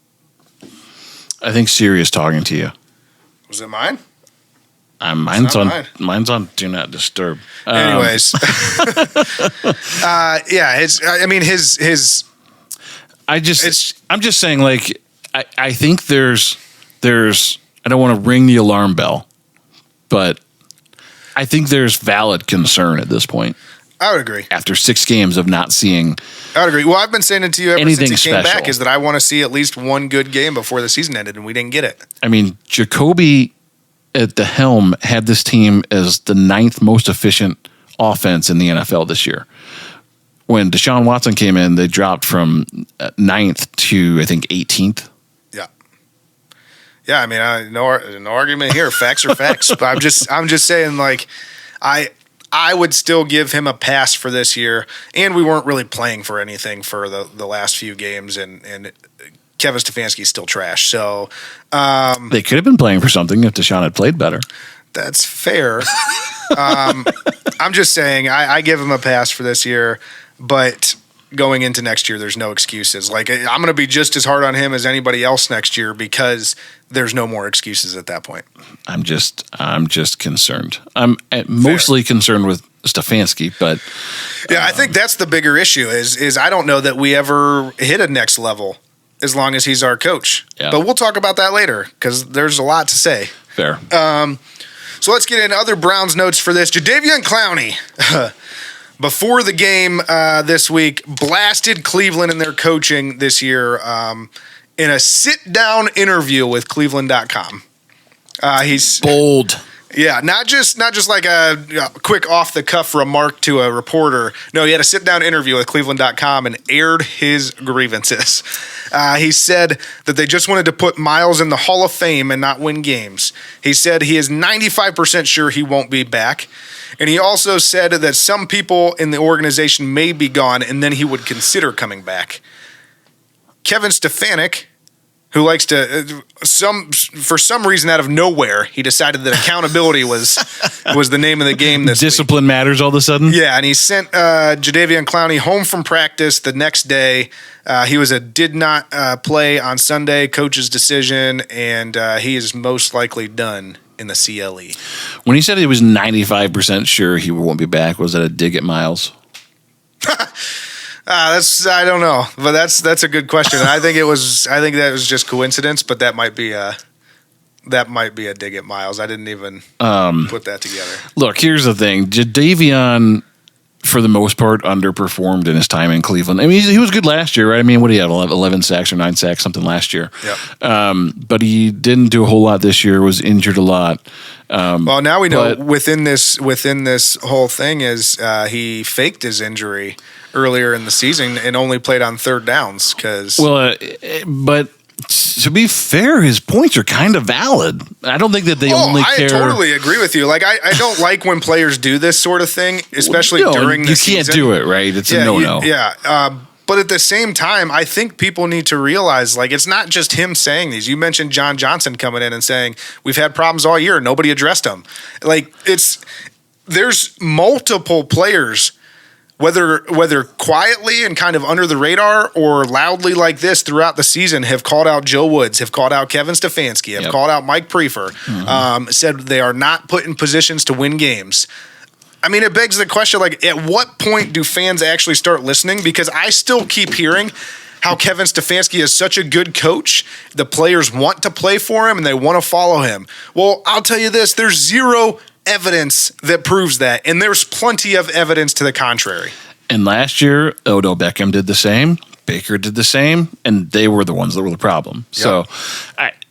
I think Siri is talking to you. Was it mine? Mine's on Do Not Disturb. Anyways, I'm just saying, I think there's I don't want to ring the alarm bell, but I think there's valid concern at this point. I would agree. After 6 games of not seeing, I would agree. Well, I've been saying it to you ever since he came special. back, is that I want to see at least one good game before the season ended, and we didn't get it. I mean, Jacoby at the helm had this team as the 9th most efficient offense in the NFL this year. When Deshaun Watson came in, they dropped from 9th to, I think, 18th Yeah, I mean, no argument here. Facts are facts. But I'm just saying, like, I would still give him a pass for this year. And we weren't really playing for anything for the last few games, and Kevin Stefanski's still trash. So they could have been playing for something if Deshaun had played better. That's fair. I'm just saying I give him a pass for this year, but going into next year, there's no excuses. Like, I'm going to be just as hard on him as anybody else next year because there's no more excuses at that point. I'm just concerned. I'm mostly concerned with Stefanski, but yeah, I think that's the bigger issue. Is I don't know that we ever hit a next level as long as he's our coach. Yeah. But we'll talk about that later because there's a lot to say. Fair. So let's get into other Browns notes for this. Jadeveon Clowney, before the game this week, blasted Cleveland in their coaching this year in a sit-down interview with Cleveland.com. He's bold. Yeah, not just like a quick off-the-cuff remark to a reporter. No, he had a sit-down interview with Cleveland.com and aired his grievances. He said that they just wanted to put Miles in the Hall of Fame and not win games. He said he is 95% sure he won't be back. And he also said that some people in the organization may be gone and then he would consider coming back. Kevin Stefanski, who likes to for some reason out of nowhere, he decided that accountability was the name of the game this Discipline week. matters all of a sudden? Yeah, and he sent Jadeveon Clowney home from practice the next day. He did not play on Sunday, coach's decision, and he is most likely done in the CLE. When he said he was 95% sure he won't be back, was that a dig at Miles? I don't know, but that's a good question. I think that was just coincidence, but that might be a dig at Miles. I didn't even put that together. Look, here's the thing: Jadeveon, for the most part, underperformed in his time in Cleveland. I mean, he was good last year, right? I mean, what did he have? 11 sacks or 9 sacks, something last year. Yep. But he didn't do a whole lot this year. Was injured a lot. Well, now we know within this whole thing is he faked his injury earlier in the season and only played on third downs because. Well, but to be fair, his points are kind of valid. I don't think that they only care. I totally agree with you. Like, I don't like when players do this sort of thing, especially during the season. You can't do it, right? It's a no-no. But at the same time, I think people need to realize, like, it's not just him saying these. You mentioned John Johnson coming in and saying, we've had problems all year. Nobody addressed them. Like, there's multiple players, whether quietly and kind of under the radar or loudly like this throughout the season, have called out Joe Woods, have called out Kevin Stefanski, have called out Mike Prefer, said they are not put in positions to win games. I mean, it begs the question, like, at what point do fans actually start listening? Because I still keep hearing how Kevin Stefanski is such a good coach. The players want to play for him and they want to follow him. Well, I'll tell you this, there's zero evidence that proves that, and there's plenty of evidence to the contrary. And last year, Odell Beckham did the same, Baker did the same, and they were the ones that were the problem. Yep. So,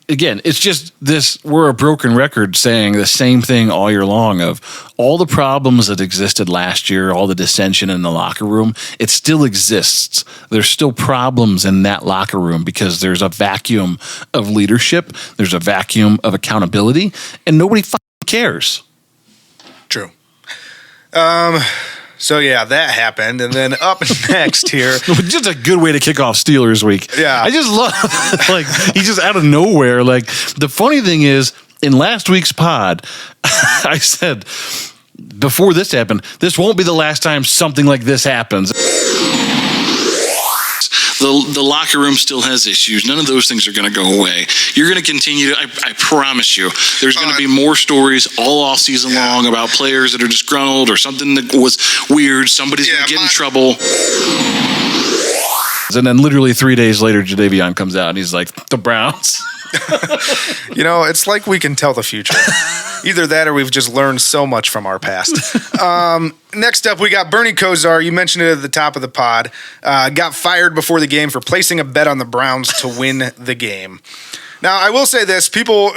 again, it's just this, we're a broken record saying the same thing all year long of all the problems that existed last year, all the dissension in the locker room, it still exists. There's still problems in that locker room because there's a vacuum of leadership, there's a vacuum of accountability, and nobody fucking cares. True. So, yeah, that happened. And then up next here. Just a good way to kick off Steelers week. Yeah. I just love, like, he's just out of nowhere. Like, the funny thing is, in last week's pod, I said, before this happened, this won't be the last time something like this happens. The locker room still has issues. None of those things are going to go away. You're going to continue to, I promise you, there's going to be more stories all off season long about players that are disgruntled or something that was weird. Somebody's going to get in trouble. And then literally 3 days later, Jadeveon comes out and he's like, the Browns. You know, it's like we can tell the future. Either that or we've just learned so much from our past. Next up, we got Bernie Kosar. You mentioned it at the top of the pod. Got fired before the game for placing a bet on the Browns to win the game. Now, I will say this. People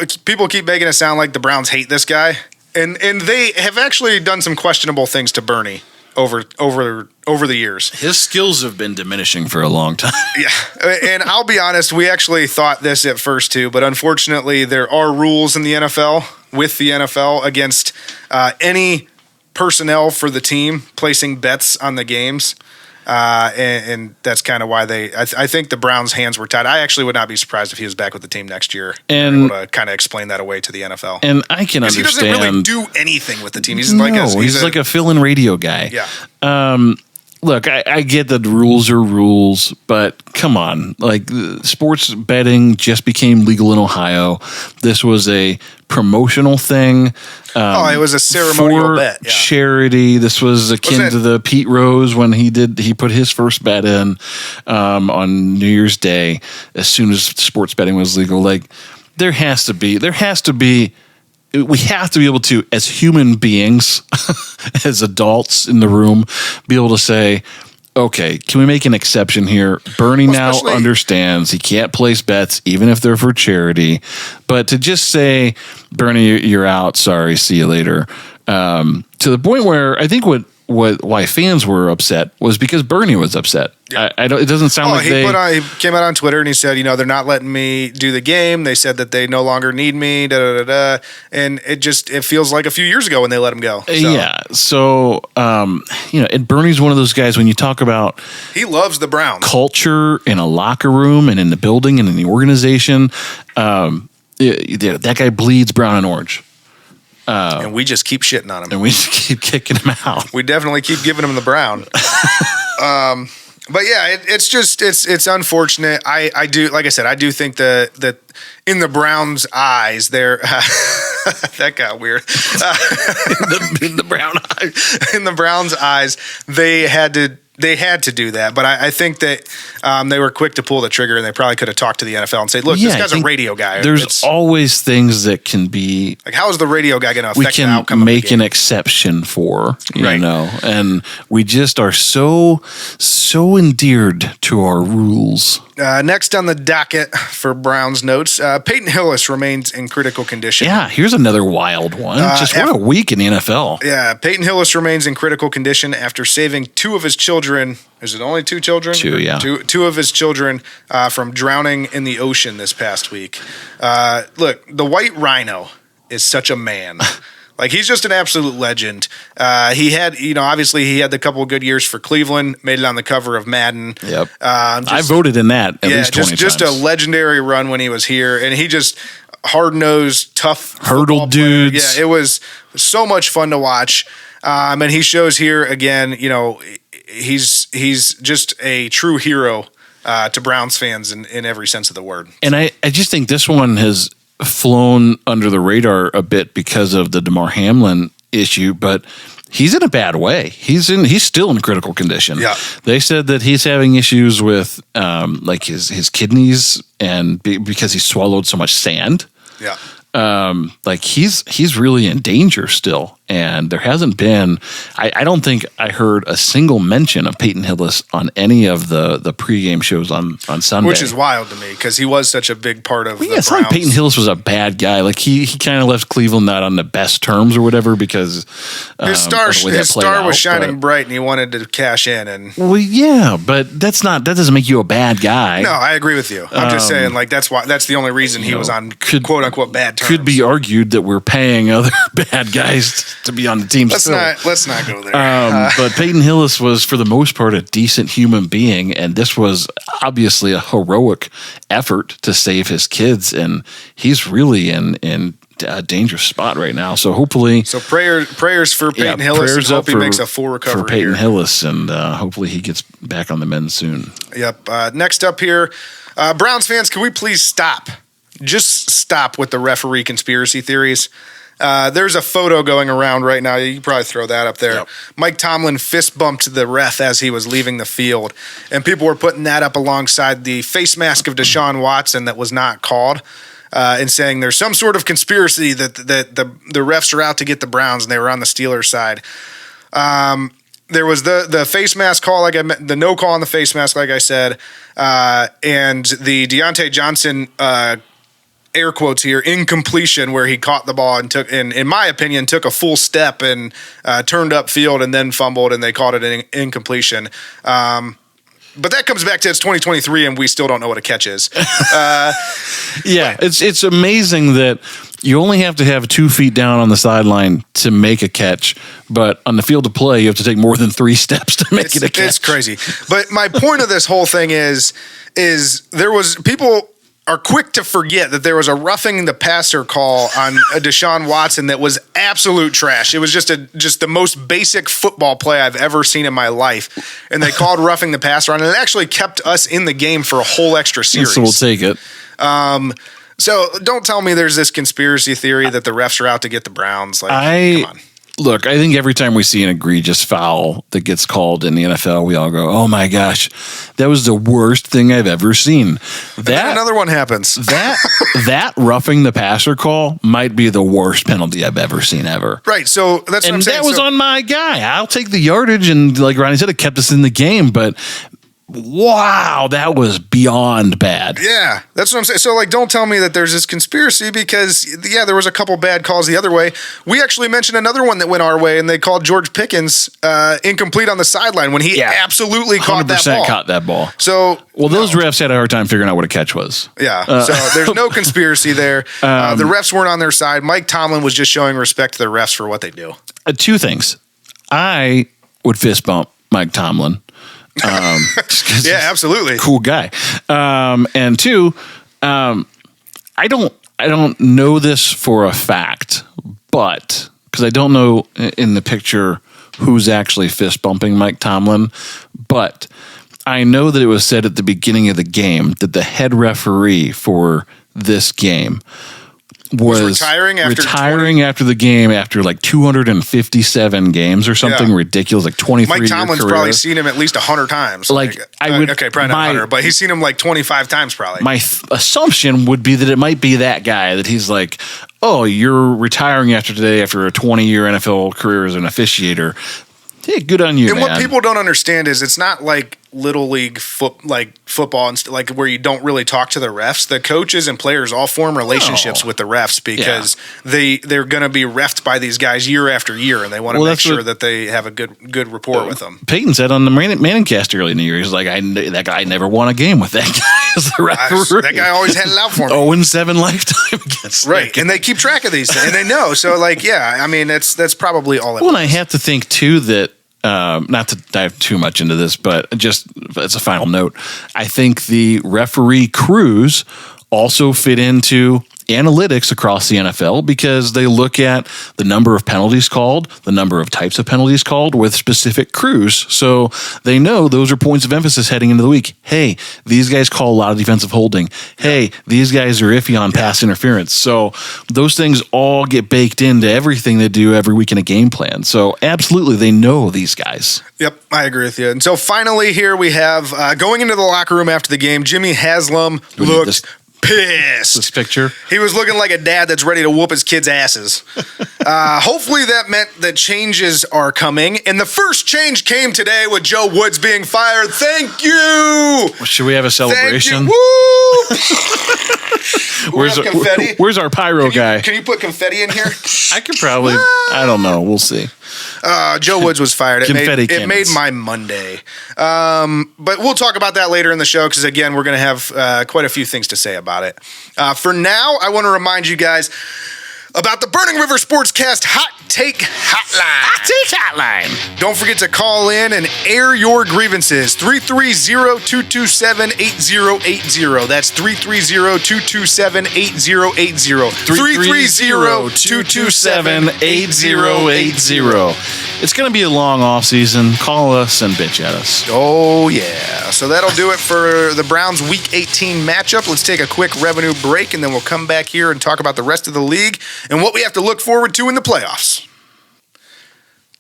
keep making it sound like the Browns hate this guy. And they have actually done some questionable things to Bernie over the years. His skills have been diminishing for a long time. Yeah, and I'll be honest, we actually thought this at first too, but unfortunately there are rules in the NFL against any personnel for the team placing bets on the games. And that's kind of why I think the Browns' hands were tied. I actually would not be surprised if he was back with the team next year and able to kind of explain that away to the NFL. And I can understand. He doesn't really do anything with the team. He's like a fill-in radio guy. Yeah. Look, I get that rules are rules, but come on. Like, sports betting just became legal in Ohio. This was a promotional thing. It was a ceremonial bet. Yeah. Charity. This was akin to the Pete Rose when he put his first bet in on New Year's Day as soon as sports betting was legal. Like, we have to be able to, as human beings, as adults in the room, be able to say, okay, can we make an exception here? Bernie now understands he can't place bets, even if they're for charity. But to just say, Bernie, you're out. Sorry, see you later. To the point where I think why fans were upset was because Bernie was upset. Yeah. It doesn't sound like he came out on Twitter and he said, they're not letting me do the game. They said that they no longer need me. And it feels like a few years ago when they let him go. So. Yeah. So and Bernie's one of those guys when you talk about he loves the Browns culture in a locker room and in the building and in the organization. That guy bleeds brown and orange. And we just keep shitting on him. And we just keep kicking him out. We definitely keep giving him the brown. But yeah, it's unfortunate. I do, like I said, I do think that in the Browns' eyes, they're that got weird. in the brown eyes, in the Browns' eyes, they had to do that, but I think that they were quick to pull the trigger, and they probably could have talked to the NFL and said, "Look, this guy's a radio guy." There's always things that can be like, how is the radio guy going to affect the outcome? We can make an exception for, you know, and we just are so endeared to our rules. Next on the docket for Browns notes, Peyton Hillis remains in critical condition. Yeah, here's another wild one. What a week in the NFL. Yeah, Peyton Hillis remains in critical condition after saving two of his children. Is it only two children? Two, yeah. Two of his children from drowning in the ocean this past week. Look, the White Rhino is such a man. Like, he's just an absolute legend. He had, obviously he had the couple of good years for Cleveland, made it on the cover of Madden. Yep. I voted in that at least 20 times. Just a legendary run when he was here. And he just hard-nosed, tough hurdle dudes. Yeah, it was so much fun to watch. And he shows here again, he's just a true hero to Browns fans in every sense of the word. And I just think this one has flown under the radar a bit because of the Damar Hamlin issue, but he's in a bad way. He's still in critical condition. Yeah. They said that he's having issues with like his kidneys and because he swallowed so much sand. Yeah. Like he's really in danger still. And there hasn't been, I don't think I heard a single mention of Peyton Hillis on any of the pregame shows on Sunday. Which is wild to me because he was such a big part of the Browns. It's not like Peyton Hillis was a bad guy. Like he kind of left Cleveland not on the best terms or whatever because his star was shining bright and he wanted to cash in. And well, yeah, but that doesn't make you a bad guy. No, I agree with you. I'm just saying, like, that's the only reason he was on quote unquote bad terms. Could be argued that we're paying other bad guys to be on the team. Let's not go there. But Peyton Hillis was, for the most part, a decent human being, and this was obviously a heroic effort to save his kids, and he's really in a dangerous spot right now. So hopefully, prayers for Peyton Hillis. And hope he makes a full recovery for Peyton Hillis, and hopefully he gets back on the mend soon. Yep. Next up here, Browns fans, can we please stop? Just stop with the referee conspiracy theories. There's a photo going around right now. You can probably throw that up there. Yep. Mike Tomlin fist bumped the ref as he was leaving the field. And people were putting that up alongside the face mask of Deshaun Watson that was not called and saying there's some sort of conspiracy that the refs are out to get the Browns and they were on the Steelers side. There was the face mask call, the no call on the face mask, like I said, and the Deontay Johnson air quotes here, incompletion where he caught the ball and took, in my opinion, took a full step and turned upfield and then fumbled, and they called it an incompletion. But that comes back to it's 2023 and we still don't know what a catch is. Yeah, it's amazing that you only have to have 2 feet down on the sideline to make a catch, but on the field of play, you have to take more than 3 steps to make it a catch. It's crazy. But my point of this whole thing is there was people are quick to forget that there was a roughing the passer call on a Deshaun Watson that was absolute trash. It was just the most basic football play I've ever seen in my life. And they called roughing the passer on, and it actually kept us in the game for a whole extra series. So we'll take it. So don't tell me there's this conspiracy theory that the refs are out to get the Browns. Like, come on. Look, I think every time we see an egregious foul that gets called in the NFL, we all go, "Oh my gosh, that was the worst thing I've ever seen." Then another one happens. That roughing the passer call might be the worst penalty I've ever seen ever. Right. So that's what I'm saying. And that was on my guy. I'll take the yardage, and like Ronnie said, it kept us in the game, but wow, that was beyond bad. Yeah, that's what I'm saying. So, like, don't tell me that there's this conspiracy because, yeah, there was a couple bad calls the other way. We actually mentioned another one that went our way, and they called George Pickens incomplete on the sideline when he absolutely caught that ball. 100% caught that ball. So, well, those refs had a hard time figuring out what a catch was. Yeah, so there's no conspiracy there. The refs weren't on their side. Mike Tomlin was just showing respect to the refs for what they do. 2 things. I would fist bump Mike Tomlin. Yeah, absolutely. Cool guy. And 2, I don't know this for a fact, but because I don't know in the picture who's actually fist bumping Mike Tomlin, but I know that it was said at the beginning of the game that the head referee for this game was retiring after the game after like 257 games or something ridiculous, like 23 Mike Tomlin's career. probably seen him at least 100 times. Like I would, okay, probably not 100, but he's seen him like 25 times probably. My assumption would be that it might be that guy that he's like, oh, you're retiring after today after a 20-year NFL career as an officiator. Hey, good on you, and man. what people don't understand is it's not like little league football and like where you don't really talk to the refs. The coaches and players all form relationships with the refs because they're going to be reffed by these guys year after year, and they want to make sure that they have a good rapport with them. Peyton said on the Manningcast early in the year, he's like, that guy never won a game with that guy as the referee. That guy always had it out for me. 0-7 lifetime against right, and they keep track of these things, and they know. So, like, yeah, I mean, that's probably all. Well, and I have to think too that. Not to dive too much into this, but just as a final note, I think the referee crews also fit into analytics across the NFL because they look at the number of penalties called, the number of types of penalties called with specific crews. So they know those are points of emphasis heading into the week. Hey, these guys call a lot of defensive holding. Hey, these guys are iffy on pass interference. So those things all get baked into everything they do every week in a game plan. So absolutely, they know these guys. Yep, I agree with you. And so finally here we have, going into the locker room after the game, Jimmy Haslam looked pissed. This picture. He was looking like a dad that's ready to whoop his kids' asses. Hopefully that meant that changes are coming. And the first change came today with Joe Woods being fired. Thank you. Should we have a celebration? Where's confetti? Where's our pyro guy? Can you put confetti in here? I could probably. I don't know. We'll see. Joe Woods was fired. It made my Monday. But we'll talk about that later in the show because, again, we're going to have quite a few things to say about it. For now, I want to remind you guys about the Burning River Sportscast Hot Take Hotline. Hot Take Hotline. Don't forget to call in and air your grievances. 330-227-8080. That's 330-227-8080. 330-227-8080. It's going to be a long off season. Call us and bitch at us. Oh, yeah. So that'll do it for the Browns Week 18 matchup. Let's take a quick revenue break, and then we'll come back here and talk about the rest of the league and what we have to look forward to in the playoffs.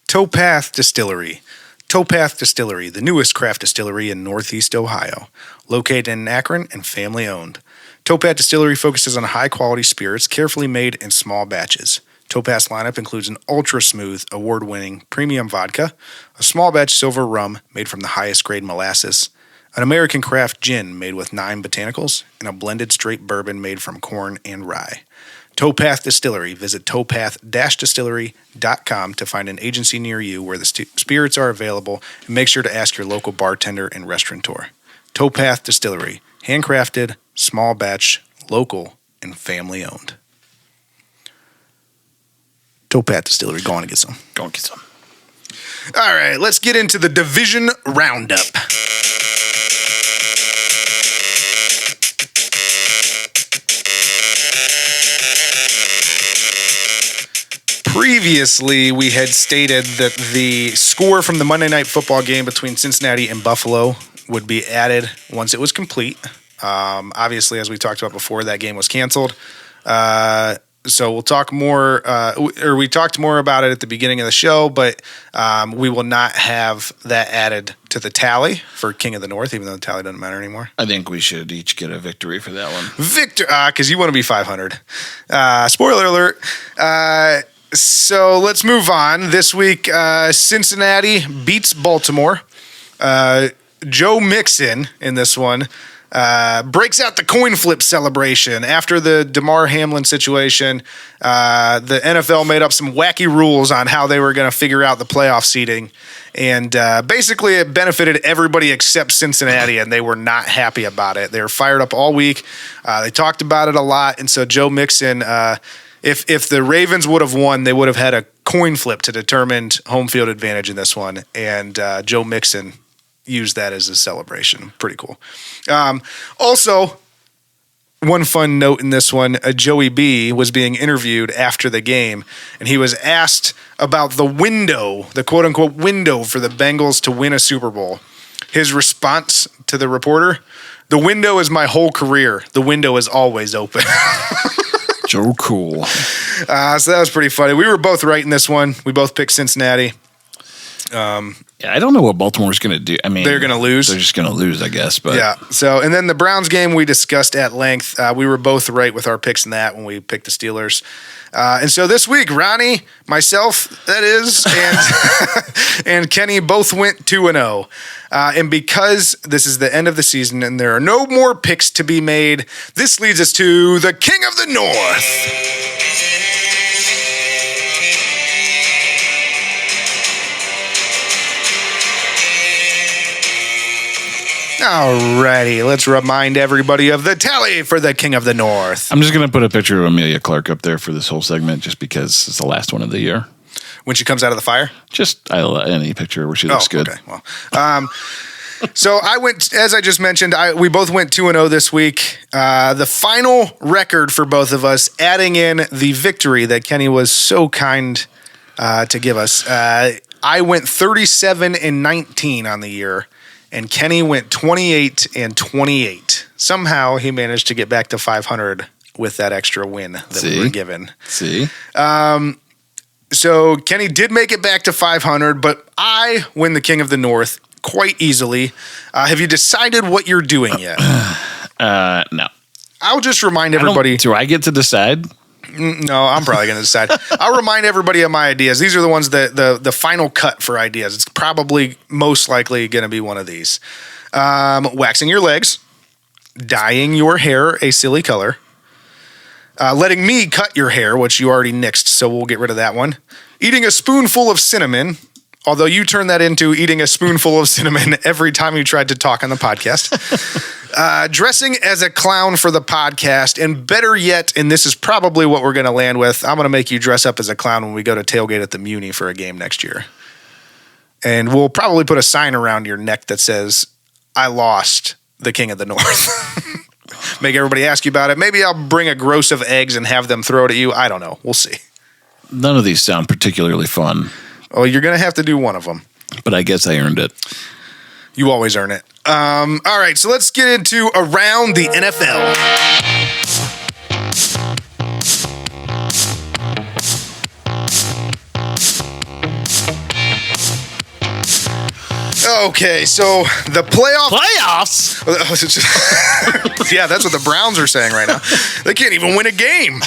Towpath Distillery. Towpath Distillery, the newest craft distillery in Northeast Ohio, located in Akron and family-owned. Towpath Distillery focuses on high-quality spirits carefully made in small batches. Towpath's lineup includes an ultra-smooth, award-winning premium vodka, a small batch silver rum made from the highest-grade molasses, an American craft gin made with 9 botanicals, and a blended straight bourbon made from corn and rye. Towpath Distillery. Visit towpath-distillery.com to find an agency near you where the spirits are available, and make sure to ask your local bartender and restaurateur. Towpath Distillery. Handcrafted, small batch, local, and family owned. Towpath Distillery. Go on and get some. Go and get some. All right, let's get into the division roundup. Previously, we had stated that the score from the Monday Night Football game between Cincinnati and Buffalo would be added once it was complete. Obviously, as we talked about before, that game was canceled. So we'll talk more, we talked more about it at the beginning of the show, but we will not have that added to the tally for King of the North, even though the tally doesn't matter anymore. I think we should each get a victory for that one. Because you want to be 500. Spoiler alert. So let's move on. This week, Cincinnati beats Baltimore. Joe Mixon in this one breaks out the coin flip celebration after the DeMar Hamlin situation. The NFL made up some wacky rules on how they were going to figure out the playoff seeding. And basically, it benefited everybody except Cincinnati, and they were not happy about it. They were fired up all week. They talked about it a lot. And so Joe Mixon, if the Ravens would have won, they would have had a coin flip to determine home field advantage in this one. And Joe Mixon used that as a celebration. Pretty cool. Also, one fun note in this one, Joey B was being interviewed after the game, and he was asked about the window, the quote-unquote window for the Bengals to win a Super Bowl. His response to the reporter, "The window is my whole career. The window is always open." Joe Cool. So that was pretty funny. We were both right in this one. We both picked Cincinnati. Yeah, I don't know what Baltimore's going to do. I mean, They're going to lose. They're just going to lose, I guess. But yeah. So, and then the Browns game we discussed at length. We were both right with our picks in that when we picked the Steelers. And so this week, Ronnie, myself, that is, and Kenny both went 2-0. And because this is the end of the season and there are no more picks to be made, this leads us to the King of the North. Alrighty, let's remind everybody of the tally for the King of the North. I'm just going to put a picture of Amelia Clark up there for this whole segment just because it's the last one of the year. When she comes out of the fire? Just any picture where she looks good. Okay, well. So I went, as I just mentioned, we both went 2-0 this week. The final record for both of us, adding in the victory that Kenny was so kind to give us. I went 37-19 on the year. And Kenny went 28-28. Somehow he managed to get back to 500 with that extra win that we were given. See? So Kenny did make it back to 500, but I win the King of the North quite easily. Have you decided what you're doing yet? No. I'll just remind everybody. Do I get to decide? No, I'm probably going to decide. I'll remind everybody of my ideas. These are the ones that the final cut for ideas. It's probably most likely going to be one of these. Waxing your legs, dyeing your hair a silly color, letting me cut your hair, which you already nixed, so we'll get rid of that one. Eating a spoonful of cinnamon, although you turned that into eating a spoonful of cinnamon every time you tried to talk on the podcast. Dressing as a clown for the podcast, and better yet, and this is probably what we're going to land with, I'm going to make you dress up as a clown when we go to tailgate at the Muni for a game next year. And we'll probably put a sign around your neck that says, "I lost the King of the North." Make everybody ask you about it. Maybe I'll bring a gross of eggs and have them throw it at you. I don't know. We'll see. None of these sound particularly fun. Oh, you're going to have to do one of them. But I guess I earned it. You always earn it. All right, so let's get into Around the NFL. Okay, so the Playoffs? Yeah, that's what the Browns are saying right now. They can't even win a game.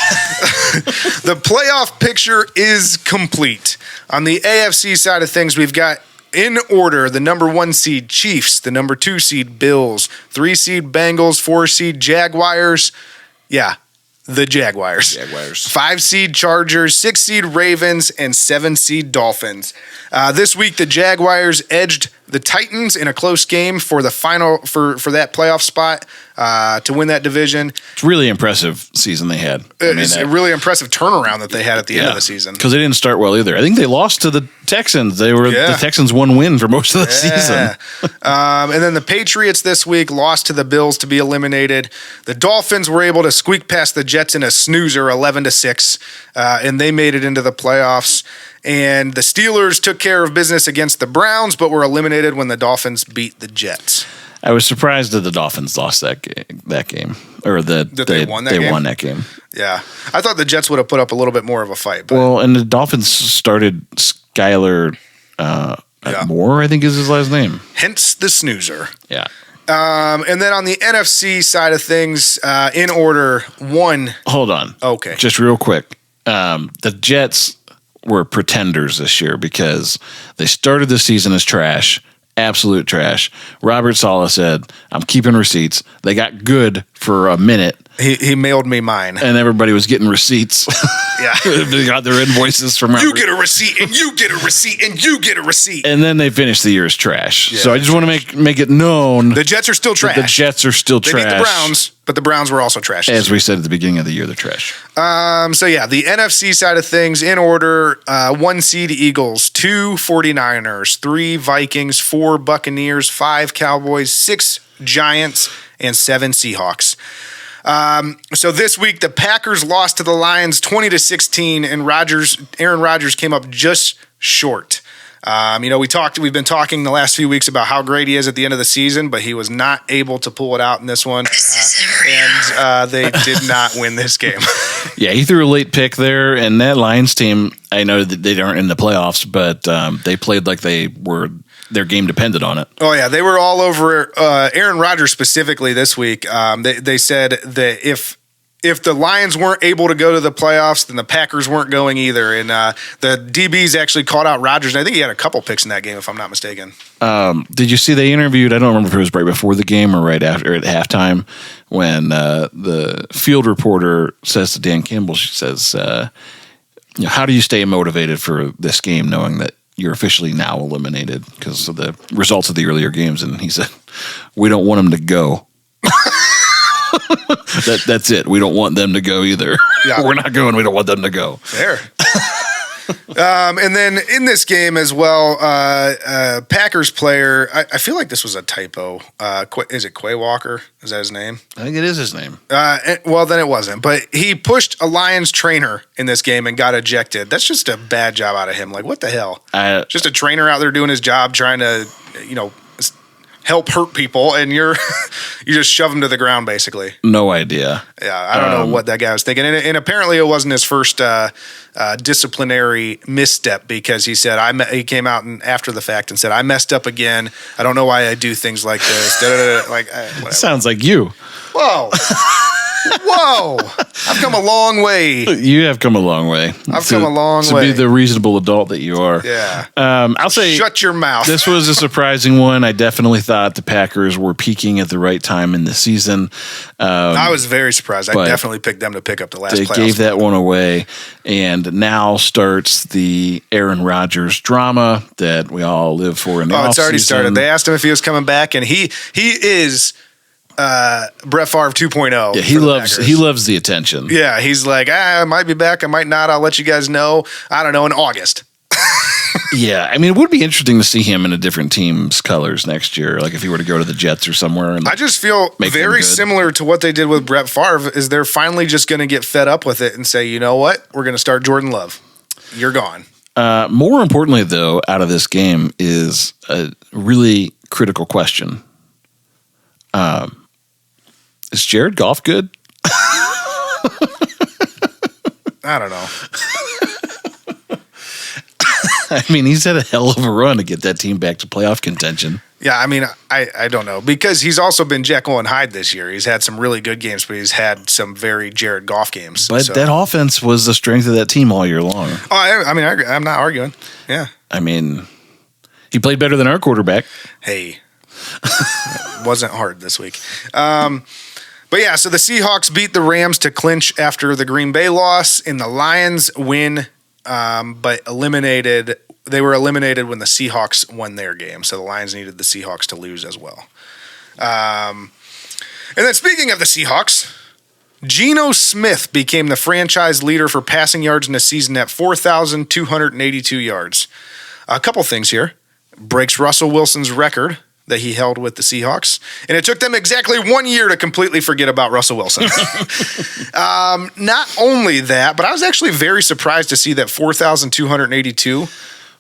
The playoff picture is complete. On the AFC side of things, we've got in order, the number 1 seed Chiefs, the number 2 seed Bills, 3 seed Bengals, 4 seed Jaguars. Yeah, the Jaguars. 5 seed Chargers, 6 seed Ravens, and 7 seed Dolphins. This week, the Jaguars edged the Titans in a close game for the final for that playoff spot to win that division. It's really impressive season they had. It's a really impressive turnarown that they had at the end of the season. Because they didn't start well either. I think they lost to the Texans. The Texans' one win for most of the season. And then the Patriots this week lost to the Bills to be eliminated. The Dolphins were able to squeak past the Jets in a snoozer, 11-6, and they made it into the playoffs. And the Steelers took care of business against the Browns, but were eliminated when the Dolphins beat the Jets. I was surprised that the Dolphins lost that game, or that they won that game. Yeah, I thought the Jets would have put up a little bit more of a fight. But. Well, and the Dolphins started Skyler Moore, I think is his last name. Hence the snoozer. Yeah. And then on the NFC side of things, in order, 1. Hold on. Okay. Just real quick. The Jets were pretenders this year because they started the season as trash, absolute trash. Robert Saleh said, I'm keeping receipts. They got good for a minute. He mailed me mine. And everybody was getting receipts. Yeah. They got their invoices from You get a receipt, and you get a receipt, and you get a receipt. And then they finished the year as trash. Yeah, so I just want to make it known. The Jets are still trash. The Jets are still trash. They beat the Browns, but the Browns were also trash. As we said at the beginning of the year, they're trash. So yeah, the NFC side of things, in order, 1 seed Eagles, 2 49ers, 3 Vikings, 4 Buccaneers, 5 Cowboys, 6 Giants, and 7 Seahawks. So this week, the Packers lost to the Lions 20-16, and Aaron Rodgers came up just short. We've been talking the last few weeks about how great he is at the end of the season, but he was not able to pull it out in this one. And they did not win this game. Yeah, he threw a late pick there, and that Lions team, I know that they aren't in the playoffs, but they played like their game depended on it. Oh, yeah. They were all over Aaron Rodgers specifically this week. They said that if the Lions weren't able to go to the playoffs, then the Packers weren't going either. And the DBs actually called out Rodgers. And I think he had a couple picks in that game, if I'm not mistaken. Did you see they interviewed, I don't remember if it was right before the game or right after at halftime, when the field reporter says to Dan Campbell, she says, how do you stay motivated for this game knowing that you're officially now eliminated because of the results of the earlier games? And he said, we don't want them to go. That's it. We don't want them to go either. Yeah. We're not going. We don't want them to go. Fair. And then in this game as well, Packers player, I feel like this was a typo. Is it Quay Walker? Is that his name? I think it is his name. Well, then it wasn't. But he pushed a Lions trainer in this game and got ejected. That's just a bad job out of him. Like, what the hell? Just a trainer out there doing his job, trying to, help hurt people, and you just shove them to the ground, basically. No idea. Yeah, I don't know what that guy was thinking. And apparently it wasn't his first disciplinary misstep, because he said, he came out after the fact and said, I messed up again. I don't know why I do things like this. Like, sounds like you. Whoa. Whoa. I've come a long way. You have come a long way. I've come a long way. To be the reasonable adult that you are. Yeah. I'll say. Shut your mouth. This was a surprising one. I definitely thought the Packers were peaking at the right time in the season. I was very surprised. I definitely picked them to pick up the last playoff. They gave that one away. And now starts the Aaron Rodgers drama that we all live for in the offseason. It's already started. They asked him if he was coming back, and he is Brett Favre 2.0. Yeah, he loves the attention. Yeah, he's like, I might be back, I might not. I'll let you guys know. I don't know, in August. Yeah, it would be interesting to see him in a different team's colors next year. Like if he were to go to the Jets or somewhere. And I just feel very similar to what they did with Brett Favre. Is they're finally just going to get fed up with it and say, you know what, we're going to start Jordan Love. You're gone. More importantly, though, out of this game is a really critical question. Is Jared Goff good? I don't know. He's had a hell of a run to get that team back to playoff contention. Yeah, I don't know. Because he's also been Jekyll and Hyde this year. He's had some really good games, but he's had some very Jared Goff games. But that offense was the strength of that team all year long. Oh, I'm not arguing. Yeah. He played better than our quarterback. Hey, wasn't hard this week. But yeah, so the Seahawks beat the Rams to clinch after the Green Bay loss, and the Lions win, but they were eliminated when the Seahawks won their game. So the Lions needed the Seahawks to lose as well. And then speaking of the Seahawks, Geno Smith became the franchise leader for passing yards in the season at 4,282 yards. A couple things here. Breaks Russell Wilson's record that he held with the Seahawks. And it took them exactly 1 year to completely forget about Russell Wilson. Not only that, but I was actually very surprised to see that 4,282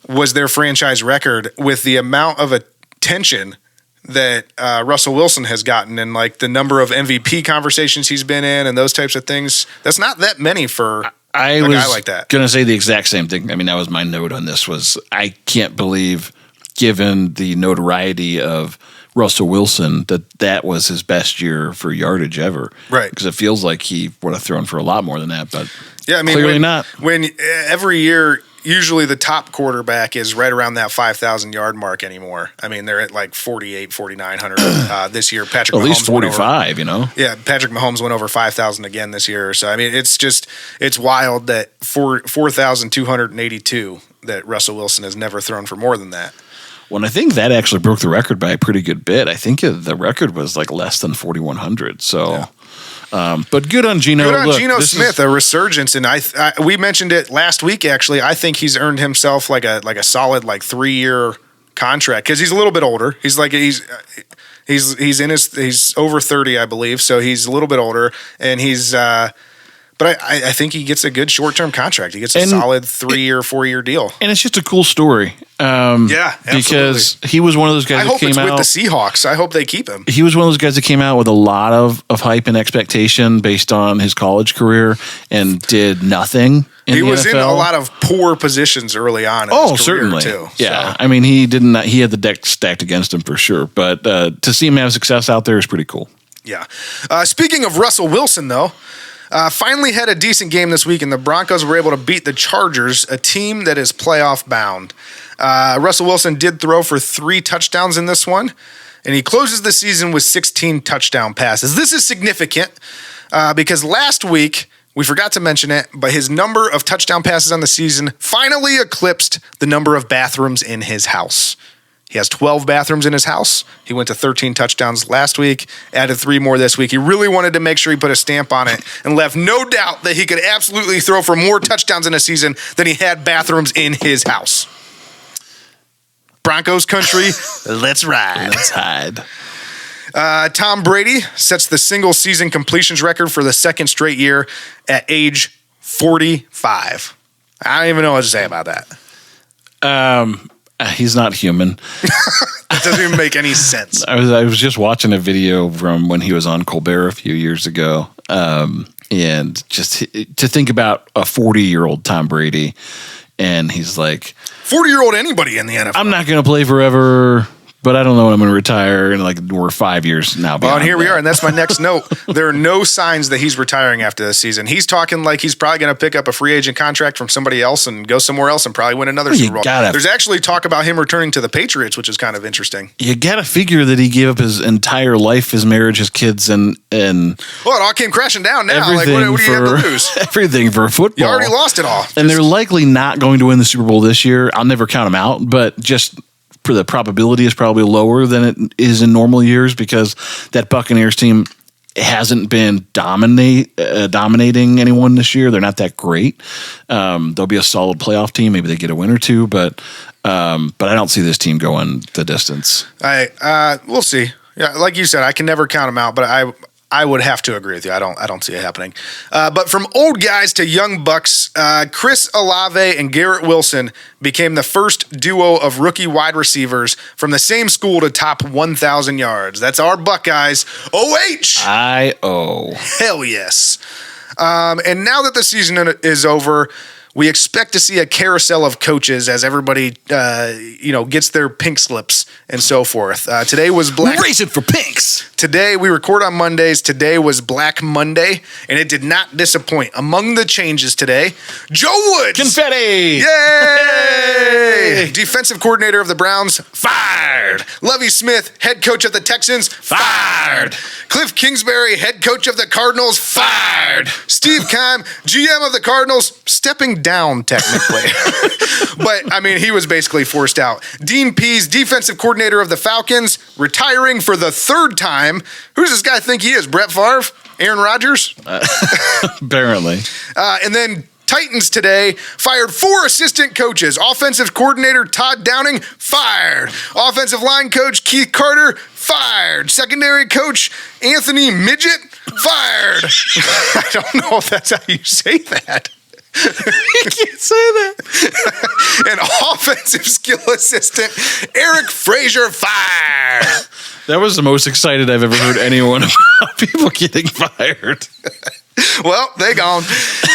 was their franchise record with the amount of attention that Russell Wilson has gotten and like the number of MVP conversations he's been in and those types of things. That's not that many for a guy like that. I was going to say the exact same thing. I mean, that was my note on this was I can't believe, given the notoriety of Russell Wilson, that was his best year for yardage ever. Right. Because it feels like he would have thrown for a lot more than that, but yeah, I mean, clearly not. When every year, usually the top quarterback is right around that 5,000 yard mark anymore. I mean, they're at like 48, 4,900 this year. Patrick At Mahomes least 45, Yeah, Patrick Mahomes went over 5,000 again this year. So, I mean, it's wild that 4,282 that Russell Wilson has never thrown for more than that. Well, I think that actually broke the record by a pretty good bit. I think the record was like less than 4,100. So, yeah. But good on Geno. Good on Geno Smith, a resurgence, and we mentioned it last week. Actually, I think he's earned himself like a solid 3-year contract because he's a little bit older. He's over 30, I believe, so he's a little bit older, and he's. But I think he gets a good short-term contract. He gets a solid 3-year, 4-year deal. And it's just a cool story. Yeah, absolutely. Because he was one of those guys that came out. I hope it's with the Seahawks. I hope they keep him. He was one of those guys that came out with a lot of hype and expectation based on his college career and did nothing He was NFL. in a lot of poor positions early on in his career, certainly. too. Yeah. So. I mean, he had the deck stacked against him for sure. But to see him have success out there is pretty cool. Yeah. Speaking of Russell Wilson, though, finally had a decent game this week, and the Broncos were able to beat the Chargers, a team that is playoff bound. Russell Wilson did throw for 3 touchdowns in this one, and he closes the season with 16 touchdown passes. This is significant because last week, we forgot to mention it, but his number of touchdown passes on the season finally eclipsed the number of bathrooms in his house. He has 12 bathrooms in his house. He went to 13 touchdowns last week, added 3 more this week. He really wanted to make sure he put a stamp on it and left no doubt that he could absolutely throw for more touchdowns in a season than he had bathrooms in his house. Broncos country, let's ride. Let's hide. Tom Brady sets the single season completions record for the second straight year at age 45. I don't even know what to say about that. He's not human. It doesn't even make any sense. I was just watching a video from when he was on Colbert a few years ago, and just to think about a 40-year-old Tom Brady, and he's like, 40-year-old anybody in the NFL. I'm not going to play forever, but I don't know when I'm going to retire. And we're 5 years now. Well, and here we are, and that's my next note. There are no signs that he's retiring after this season. He's talking like he's probably going to pick up a free agent contract from somebody else and go somewhere else and probably win another Super Bowl. There's actually talk about him returning to the Patriots, which is kind of interesting. You got to figure that he gave up his entire life, his marriage, his kids, and well, it all came crashing down now. Like, what do you have to lose? Everything for football. You already lost it all. And they're likely not going to win the Super Bowl this year. I'll never count them out, but just the probability is probably lower than it is in normal years because that Buccaneers team hasn't been dominating anyone this year. They're not that great. They'll be a solid playoff team. Maybe they get a win or two, but I don't see this team going the distance. We'll see. Yeah, like you said, I can never count them out, but I would have to agree with you. I don't see it happening. But from old guys to young bucks, Chris Olave and Garrett Wilson became the first duo of rookie wide receivers from the same school to top 1,000 yards. That's our Buckeyes. OH! I-O. Hell yes. And now that the season is over, we expect to see a carousel of coaches as everybody, gets their pink slips and so forth. Today was Black. Race it for pinks. Today, we record on Mondays. Today was Black Monday, and it did not disappoint. Among the changes today, Joe Woods. Confetti. Yay! Defensive coordinator of the Browns, fired. Lovie Smith, head coach of the Texans, fired. Cliff Kingsbury, head coach of the Cardinals, fired. Steve Keim, GM of the Cardinals, stepping down technically. But, I mean, he was basically forced out. Dean Pease, defensive coordinator of the Falcons, retiring for the third time. Who does this guy think he is? Brett Favre? Aaron Rodgers? Apparently. And then Titans today fired 4 assistant coaches. Offensive coordinator Todd Downing, fired. Offensive line coach Keith Carter, fired. Secondary coach Anthony Midget, fired. I don't know if that's how you say that. You can't say that. And offensive skill assistant Eric Frazier, fired. That was the most excited I've ever heard anyone about people getting fired. Well, they gone.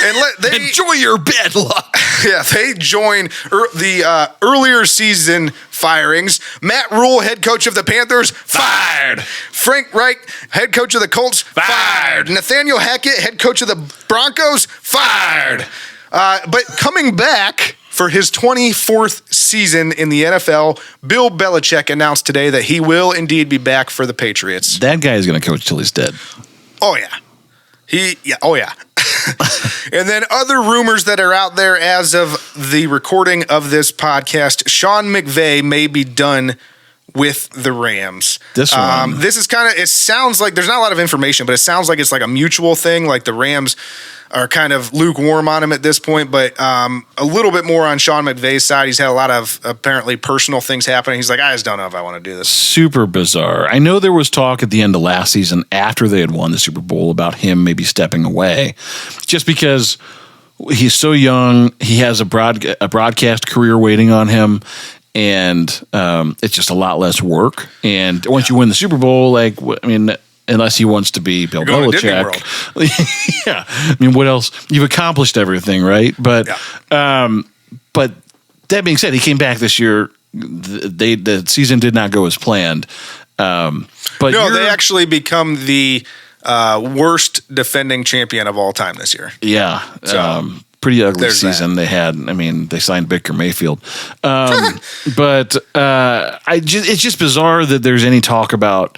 And they enjoy your bad luck. Yeah, they join the earlier season firings. Matt Rule, head coach of the Panthers, fired. Frank Reich, head coach of the Colts, fired. Nathaniel Hackett, head coach of the Broncos, fired. But coming back for his 24th season in the NFL, Bill Belichick announced today that he will indeed be back for the Patriots. That guy is going to coach till he's dead. Oh, yeah. And then other rumors that are out there as of the recording of this podcast, Sean McVay may be done with the Rams. This one. This is kind of, it sounds like, there's not a lot of information, but it sounds like it's like a mutual thing. Like the Rams are kind of lukewarm on him at this point, but a little bit more on Sean McVay's side. He's had a lot of apparently personal things happening. He's like, I just don't know if I want to do this. Super bizarre. I know there was talk at the end of last season after they had won the Super Bowl about him maybe stepping away just because he's so young. He has a broadcast career waiting on him. And it's just a lot less work. And once you win the Super Bowl, unless he wants to be Bill Belichick. Yeah. I mean, what else? You've accomplished everything, right? But but that being said, he came back this year. The season did not go as planned. But they actually become the worst defending champion of all time this year. Yeah. So, pretty ugly season they had. I mean, they signed Baker Mayfield. But it's just bizarre that there's any talk about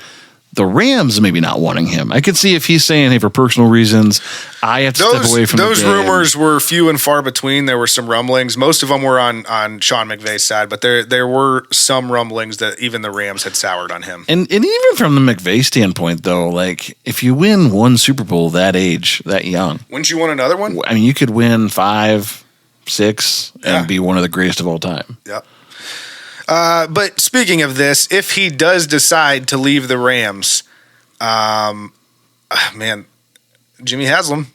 the Rams maybe not wanting him. I could see if he's saying, hey, for personal reasons, I have to step away from those the game. rumors were few and far between. There were some rumblings. Most of them were on Sean McVay's side, but there were some rumblings that even the Rams had soured on him. And even from the McVay standpoint, though, like if you win one Super Bowl that age, that young, wouldn't you want another one? I mean, you could win 5, 6, and be one of the greatest of all time. Yep. But speaking of this, if he does decide to leave the Rams, Jimmy Haslam,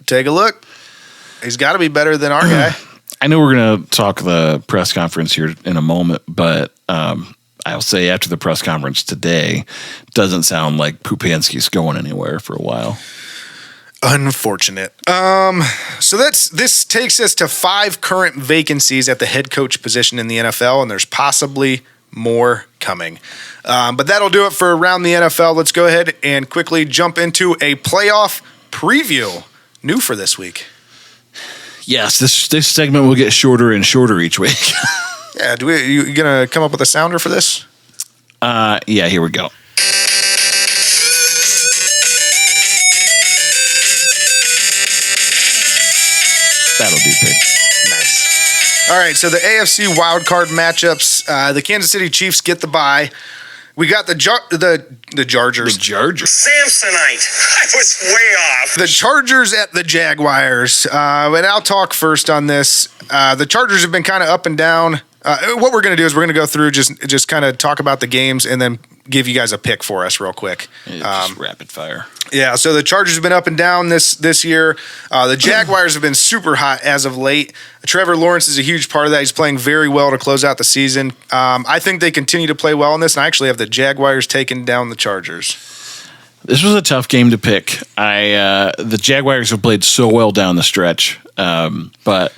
take a look. He's got to be better than our guy. I know we're going to talk the press conference here in a moment, but I'll say after the press conference today, doesn't sound like Pupansky's going anywhere for a while. Unfortunate. So this takes us to 5 current vacancies at the head coach position in the NFL, and there's possibly more coming. But that'll do it for Around the NFL. Let's go ahead and quickly jump into a playoff preview. New for this week. Yes, this segment will get shorter and shorter each week. Yeah, you gonna come up with a sounder for this? Yeah, here we go. That'll do, pig. Nice. All right, so the AFC wildcard matchups. The Kansas City Chiefs get the bye. We got the Chargers. The Chargers. Samsonite. I was way off. The Chargers at the Jaguars. And I'll talk first on this. The Chargers have been kind of up and down. What we're going to do is we're going to go through just kind of talk about the games and then give you guys a pick for us real quick. Just rapid fire. Yeah, so the Chargers have been up and down this year. The Jaguars have been super hot as of late. Trevor Lawrence is a huge part of that. He's playing very well to close out the season. I think they continue to play well in this, and I actually have the Jaguars taking down the Chargers. This was a tough game to pick. The Jaguars have played so well down the stretch. But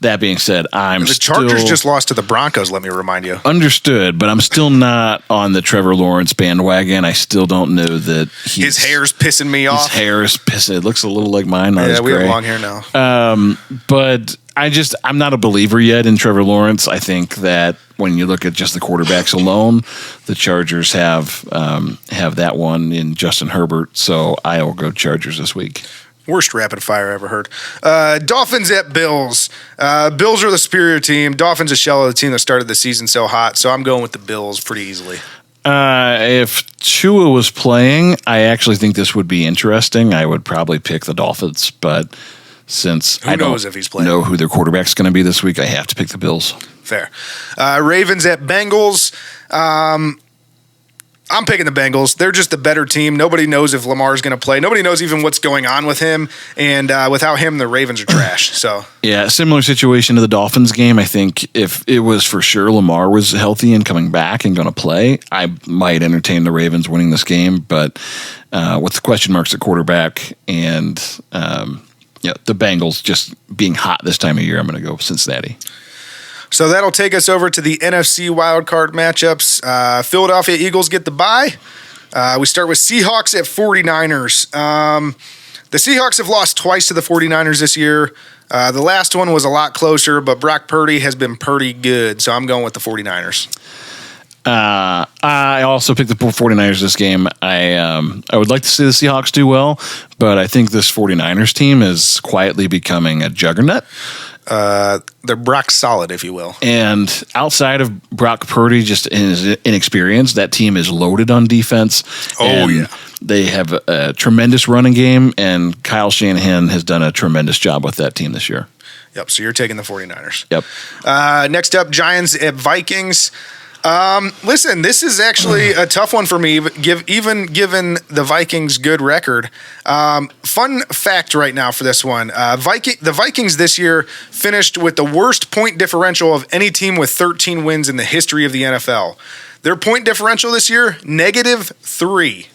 that being said, The Chargers just lost to the Broncos, let me remind you. Understood, but I'm still not on the Trevor Lawrence bandwagon. I still don't know that his hair's pissing me off. His hair is pissing. It looks a little like mine. Not as we gray. have long hair now. But I'm not a believer yet in Trevor Lawrence. I think that when you look at just the quarterbacks alone, the Chargers have that one in Justin Herbert. So I will go Chargers this week. Worst rapid fire I ever heard. Dolphins at Bills. Bills are the superior team. Dolphins a shell of the team that started the season so hot. So I'm going with the Bills pretty easily. If Tua was playing, I actually think this would be interesting. I would probably pick the Dolphins, but since I don't if he's playing? know who their quarterback's going to be this week, I have to pick the Bills. Fair. Ravens at Bengals. I'm picking the Bengals. They're just the better team. Nobody knows if Lamar's going to play. Nobody knows even what's going on with him. And without him, the Ravens are trash. So yeah, similar situation to the Dolphins game. I think if it was for sure Lamar was healthy and coming back and going to play, I might entertain the Ravens winning this game. But with the question marks at quarterback and the Bengals just being hot this time of year, I'm going to go Cincinnati. So that'll take us over to the NFC wildcard matchups. Philadelphia Eagles get the bye. We start with Seahawks at 49ers. The Seahawks have lost twice to the 49ers this year. The last one was a lot closer, but Brock Purdy has been pretty good, so I'm going with the 49ers. I also picked the 49ers this game. I would like to see the Seahawks do well, but I think this 49ers team is quietly becoming a juggernaut. They're Brock solid, if you will. And outside of Brock Purdy, just in his inexperience, that team is loaded on defense. They have a tremendous running game, and Kyle Shanahan has done a tremendous job with that team this year. Yep, so you're taking the 49ers. Yep. Next up, Giants at Vikings. Listen, this is actually a tough one for me, even given the Vikings' good record. Fun fact right now for this one. The Vikings this year finished with the worst point differential of any team with 13 wins in the history of the NFL. Their point differential this year, -3.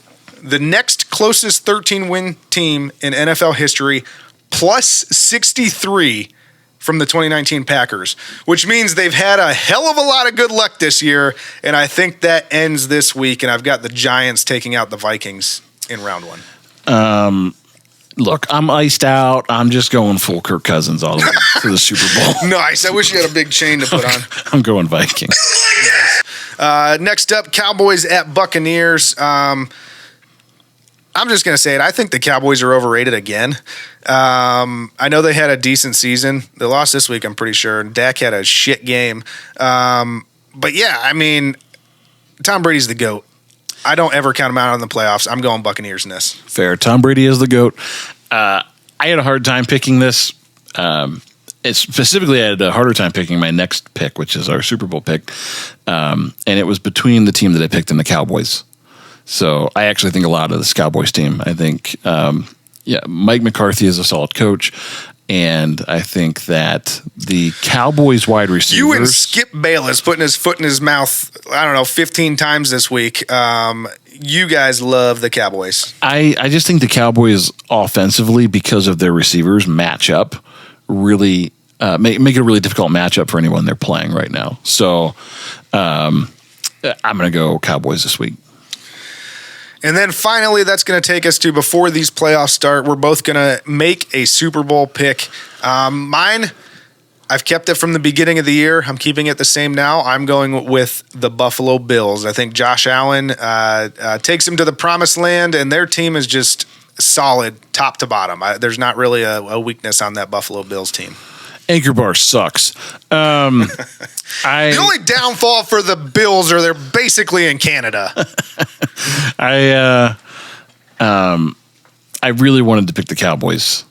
The next closest 13-win team in NFL history, +63 from the 2019 Packers, which means they've had a hell of a lot of good luck this year, and I think that ends this week, and I've got the Giants taking out the Vikings in round one. Look, I'm iced out. I'm just going full Kirk Cousins all the way to the Super Bowl. Nice. I wish you had a big chain to put on. I'm going Vikings. Next up, Cowboys at Buccaneers. I'm just going to say it. I think the Cowboys are overrated again. I know they had a decent season. They lost this week, I'm pretty sure. Dak had a shit game. But yeah, I mean, Tom Brady's the GOAT. I don't ever count him out on the playoffs. I'm going Buccaneers in this. Fair. Tom Brady is the GOAT. I had a hard time picking this. Specifically, I had a harder time picking my next pick, which is our Super Bowl pick. And it was between the team that I picked and the Cowboys. So I actually think a lot of this Cowboys team. I think, Mike McCarthy is a solid coach, and I think that the Cowboys wide receivers. You and Skip Bayless putting his foot in his mouth, 15 times this week. You guys love the Cowboys. I just think the Cowboys offensively, because of their receivers, match up really, make it a really difficult matchup for anyone they're playing right now. So I'm going to go Cowboys this week. And then finally, that's going to take us to before these playoffs start. We're both going to make a Super Bowl pick. Mine, I've kept it from the beginning of the year. I'm keeping it the same now. I'm going with the Buffalo Bills. I think Josh Allen takes them to the promised land, and their team is just solid top to bottom. There's not really a weakness on that Buffalo Bills team. Anchor Bar sucks. The only downfall for the Bills are they're basically in Canada. I really wanted to pick the Cowboys,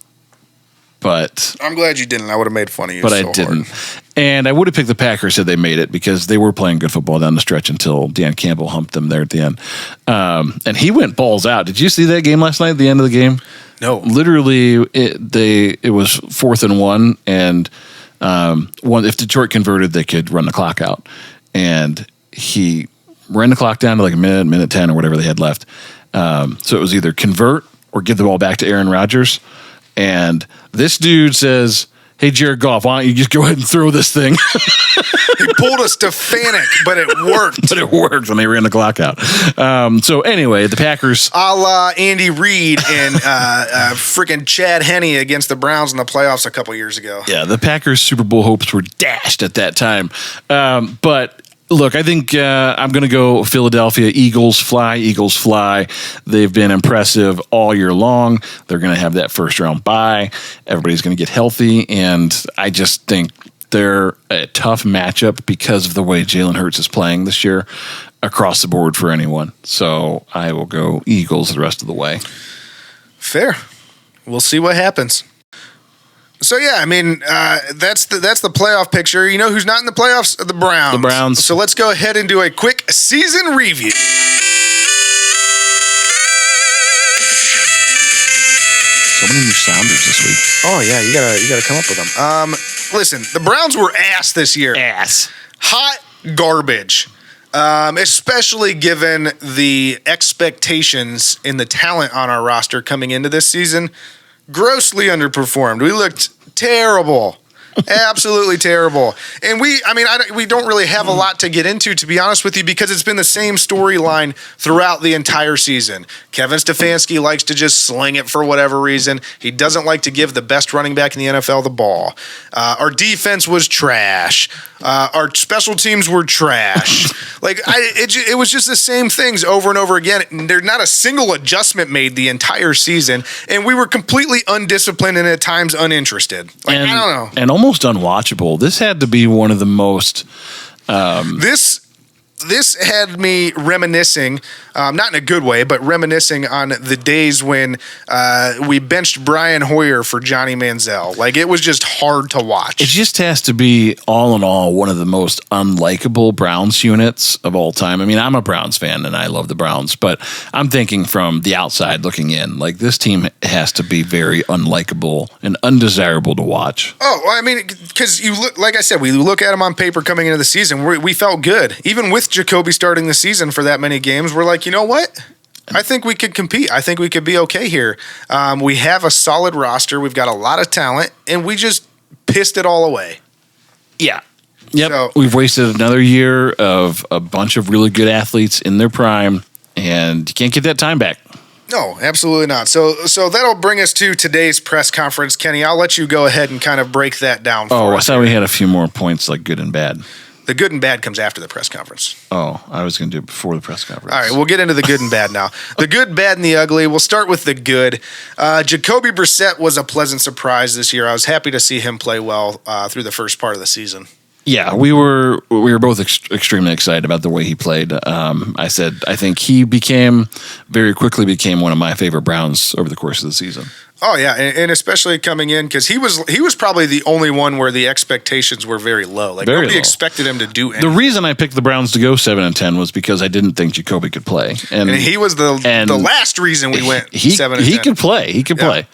but I'm glad you didn't. I would have made fun of you. But I didn't. And I would have picked the Packers had they made it, because they were playing good football down the stretch until Dan Campbell humped them there at the end. And he went balls out. Did you see that game last night at the end of the game? No. Literally, it was 4th and 1, and if Detroit converted, they could run the clock out. And he ran the clock down to like a minute 10 or whatever they had left. So it was either convert or give the ball back to Aaron Rodgers. And this dude says, hey, Jared Goff, why don't you just go ahead and throw this thing? He pulled a Stefanik, but it worked. But it worked when they ran the clock out. So anyway, the Packers. A la Andy Reid and freaking Chad Henne against the Browns in the playoffs a couple years ago. Yeah, the Packers' Super Bowl hopes were dashed at that time. But look, I think I'm going to go Philadelphia. Eagles fly, Eagles fly. They've been impressive all year long. They're going to have that first round bye. Everybody's going to get healthy. And I just think they're a tough matchup because of the way Jalen Hurts is playing this year across the board for anyone. So I will go Eagles the rest of the way. Fair. We'll see what happens. So yeah, I mean that's the playoff picture. You know who's not in the playoffs? The Browns. The Browns. So let's go ahead and do a quick season review. So many new sounders this week. Oh yeah, you gotta come up with them. Listen, the Browns were ass this year. Ass. Hot garbage. Especially given the expectations in the talent on our roster coming into this season. Grossly underperformed. We looked terrible. Absolutely terrible. And we don't really have a lot to get into, to be honest with you, because it's been the same storyline throughout the entire season. Kevin Stefanski likes to just sling it for whatever reason. He doesn't like to give the best running back in the NFL the ball. Our defense was trash. Our special teams were trash. It was just the same things over and over again. There's not a single adjustment made the entire season, and we were completely undisciplined and at times uninterested. I don't know. And almost unwatchable. This had to be one of the most. This had me reminiscing, not in a good way, but reminiscing on the days when we benched Brian Hoyer for Johnny Manziel. Like, it was just hard to watch. It just has to be, all in all, one of the most unlikable Browns units of all time. I mean, I'm a Browns fan, and I love the Browns, but I'm thinking from the outside looking in. Like, this team has to be very unlikable and undesirable to watch. Oh, I mean, because you look, like I said, we look at them on paper coming into the season. We felt good. Even with Jacoby starting the season for that many games, we're like, you know what? I think we could compete. I think we could be okay here. We have a solid roster. We've got a lot of talent, and we just pissed it all away. Yeah. Yep. So, we've wasted another year of a bunch of really good athletes in their prime, and you can't get that time back. No, absolutely not. So that'll bring us to today's press conference. Kenny, I'll let you go ahead and kind of break that down for us. I thought we had a few more points, like good and bad. The good and bad comes after the press conference. Oh, I was going to do it before the press conference. All right, we'll get into the good and bad now. The good, bad, and the ugly. We'll start with the good. Jacoby Brissett was a pleasant surprise this year. I was happy to see him play well through the first part of the season. Yeah, we were both extremely excited about the way he played. I think he very quickly became one of my favorite Browns over the course of the season. Oh yeah, and especially coming in because he was probably the only one where the expectations were very low. Like very nobody low. Expected him to do anything. The reason I picked the Browns to go 7-10 was because I didn't think Jacoby could play, and he was the last reason we went 7-10. He could play. He could play.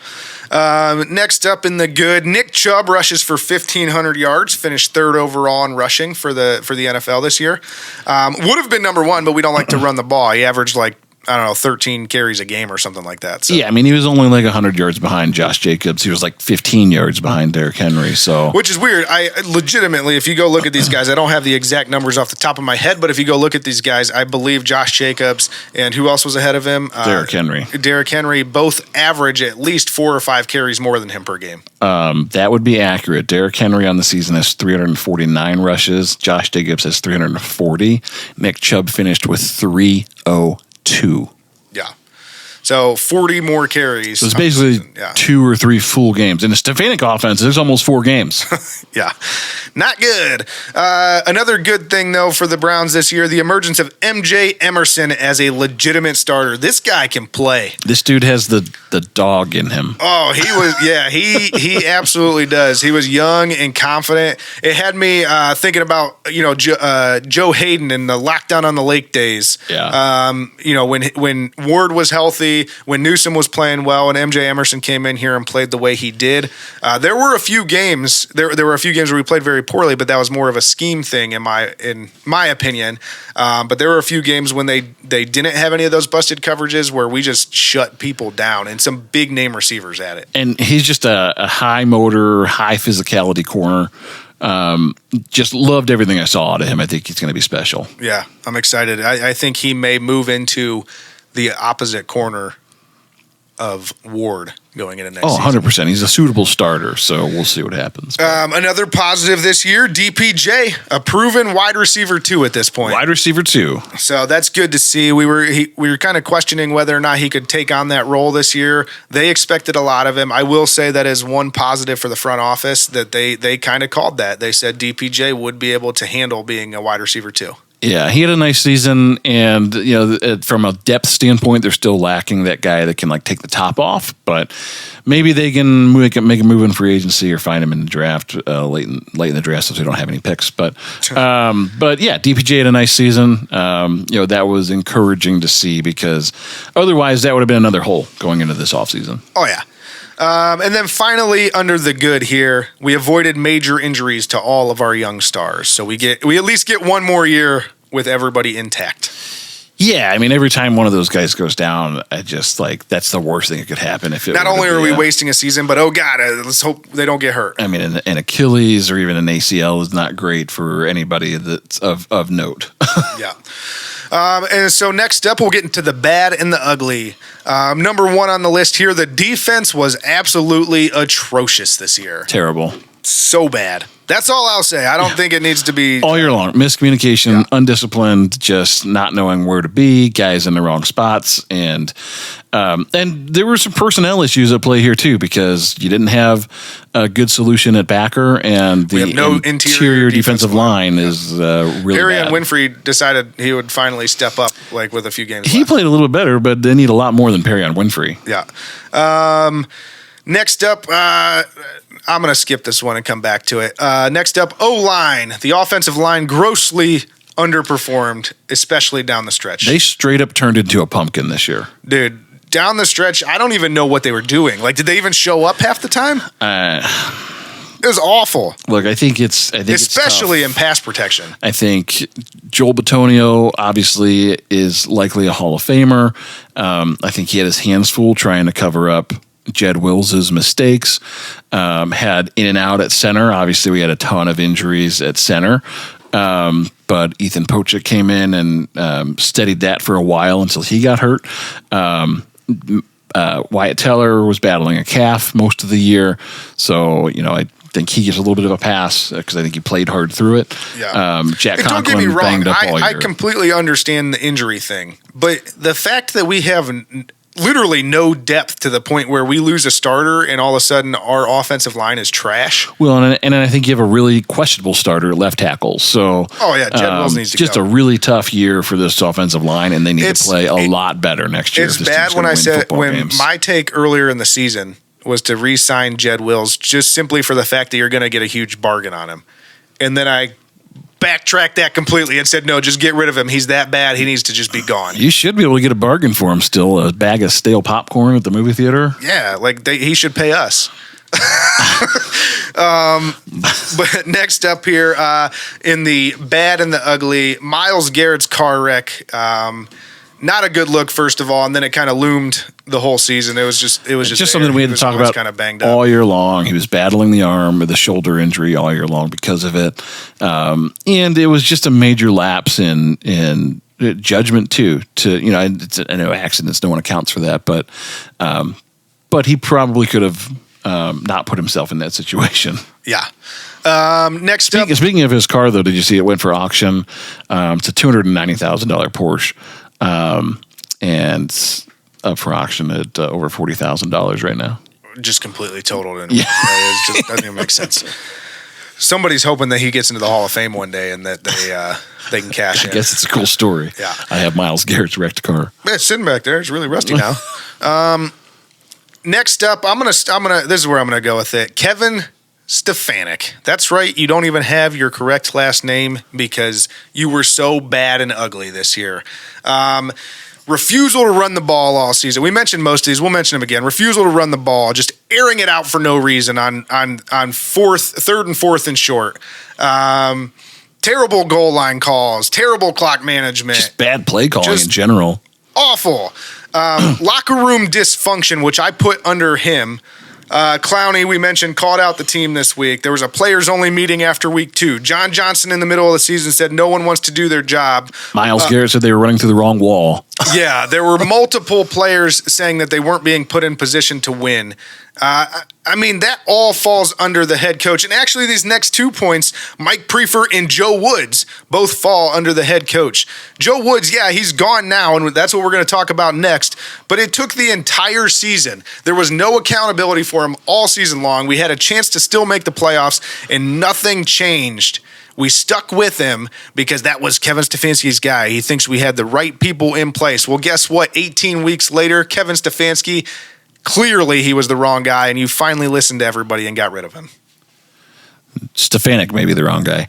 Next up in the good, Nick Chubb rushes for 1,500 yards, finished third overall in rushing for the NFL this year. Would have been number one, but we don't like to run the ball. He averaged 13 carries a game or something like that. So. Yeah, I mean, he was only 100 yards behind Josh Jacobs. He was 15 yards behind Derrick Henry. So, which is weird. I legitimately, if you go look at these guys, I don't have the exact numbers off the top of my head, but if you go look at these guys, I believe Josh Jacobs and who else was ahead of him? Derrick Henry. Derrick Henry both average at least 4 or 5 carries more than him per game. That would be accurate. Derrick Henry on the season has 349 rushes. Josh Jacobs has 340. Nick Chubb finished with 302. Yeah. So 40 more carries. So it's basically 2 or 3 full games. In a Stefanik offense, there's almost 4 games. Yeah. Not good. Another good thing, though, for the Browns this year, the emergence of MJ Emerson as a legitimate starter. This guy can play. This dude has the dog in him. Oh, he was, yeah, he absolutely does. He was young and confident. It had me thinking about, Joe Hayden in the Lockdown on the Lake days. Yeah. When Ward was healthy, when Newsom was playing well, and MJ Emerson came in here and played the way he did. There were a few games. There were a few games where we played very poorly, but that was more of a scheme thing in my opinion. But there were a few games when they didn't have any of those busted coverages where we just shut people down, and some big name receivers at it. And he's just a high motor, high physicality corner. Just loved everything I saw out of him. I think he's going to be special. Yeah, I'm excited. I think he may move into the opposite corner of Ward going into next season. 100%. He's a suitable starter, so we'll see what happens. Another positive this year, DPJ, a proven wide receiver 2 at this point. Wide receiver 2. So that's good to see. We were kind of questioning whether or not he could take on that role this year. They expected a lot of him. I will say that is one positive for the front office, that they kind of called that. They said DPJ would be able to handle being a wide receiver 2. Yeah, he had a nice season, and from a depth standpoint, they're still lacking that guy that can take the top off. But maybe they can make a move in free agency or find him in the draft late in the draft, since we don't have any picks. But yeah, DPJ had a nice season. That was encouraging to see, because otherwise that would have been another hole going into this offseason. Oh yeah. And then finally, under the good here, we avoided major injuries to all of our young stars. So we at least get one more year with everybody intact. Yeah, I mean, every time one of those guys goes down, I just that's the worst thing that could happen. If it not only are we wasting a season, but oh god, let's hope they don't get hurt. I mean, an Achilles or even an ACL is not great for anybody that's of note. Yeah. And so next up, we'll get into the bad and the ugly. Number 1 on the list here, the defense was absolutely atrocious this year. Terrible. So bad. That's all I'll say. I don't think it needs to be all year long. Miscommunication, undisciplined, just not knowing where to be, guys in the wrong spots, and there were some personnel issues at play here too, because you didn't have a good solution at backer, and the interior defensive line is really Arian bad. Winfrey decided he would finally step up, with a few games He left. played a little bit better, but they need a lot more than Perion Winfrey. Yeah. Next up, I'm going to skip this one and come back to it. Next up, O-line. The offensive line grossly underperformed, especially down the stretch. They straight up turned into a pumpkin this year. Dude, down the stretch, I don't even know what they were doing. Did they even show up half the time? It was awful. Look, I think especially in pass protection. I think Joel Bitonio obviously is likely a Hall of Famer. I think he had his hands full trying to cover up Jed Wills' mistakes. Had in and out at center. Obviously, we had a ton of injuries at center. But Ethan Pochik came in and steadied that for a while until he got hurt. Wyatt Teller was battling a calf most of the year. So, I think he gets a little bit of a pass because I think he played hard through it. Yeah. Jack And don't get Conklin me wrong, banged up all year. I completely understand the injury thing. But the fact that we have literally no depth to the point where we lose a starter and all of a sudden our offensive line is trash. Well, and I think you have a really questionable starter at left tackle. So, Jed Wills needs to just go. a really tough year for this offensive line, and they need to play a lot better next year. It's bad when my take earlier in the season was to re-sign Jed Wills just simply for the fact that you're going to get a huge bargain on him. And then I backtracked that completely and said, no, just get rid of him. He's that bad. He needs to just be gone. You should be able to get a bargain for him still. A bag of stale popcorn at the movie theater. Yeah, he should pay us. But next up here, in the bad and the ugly, Myles Garrett's car wreck. Not a good look, first of all, and then it kind of loomed the whole season. It was just something we had to talk about kind of banged up all year long. He was battling the arm with the shoulder injury all year long because of it, and it was just a major lapse in judgment too. I know accidents, no one accounts for that, but he probably could have not put himself in that situation. Yeah. Next up, speaking of his car, though, did you see it went for auction? It's a $290,000 Porsche. And up for auction at over $40,000 right now. Just completely totaled it. Yeah. It just doesn't even make sense. Somebody's hoping that he gets into the Hall of Fame one day and that they can cash in. I guess it's a cool story. Yeah. I have Myles Garrett's wrecked car. Yeah, it's sitting back there. It's really rusty now. Next up, I'm gonna. This is where I'm gonna go with it. Kevin Stefanik. That's right. You don't even have your correct last name because you were so bad and ugly this year. refusal to run the ball all season. We mentioned most of these. We'll mention them again. Refusal to run the ball, just airing it out for no reason on third and fourth and short. Terrible goal line calls, terrible clock management. Just bad play calling in general. Awful. Locker room dysfunction, which I put under him. Clowney, we mentioned, called out the team this week. There was a players-only meeting after week 2. John Johnson in the middle of the season said no one wants to do their job. Myles Garrett said they were running through the wrong wall. Yeah, there were multiple players saying that they weren't being put in position to win. I mean, that all falls under the head coach. And actually, these next 2 points, Mike Prefer and Joe Woods, both fall under the head coach. Joe Woods, yeah, he's gone now, and that's what we're going to talk about next. But it took the entire season. There was no accountability for him all season long. We had a chance to still make the playoffs, and nothing changed. We stuck with him because that was Kevin Stefanski's guy. He thinks we had the right people in place. Well, guess what? 18 weeks later, Kevin Stefanski, clearly he was the wrong guy, and you finally listened to everybody and got rid of him. Stefanik may be the wrong guy.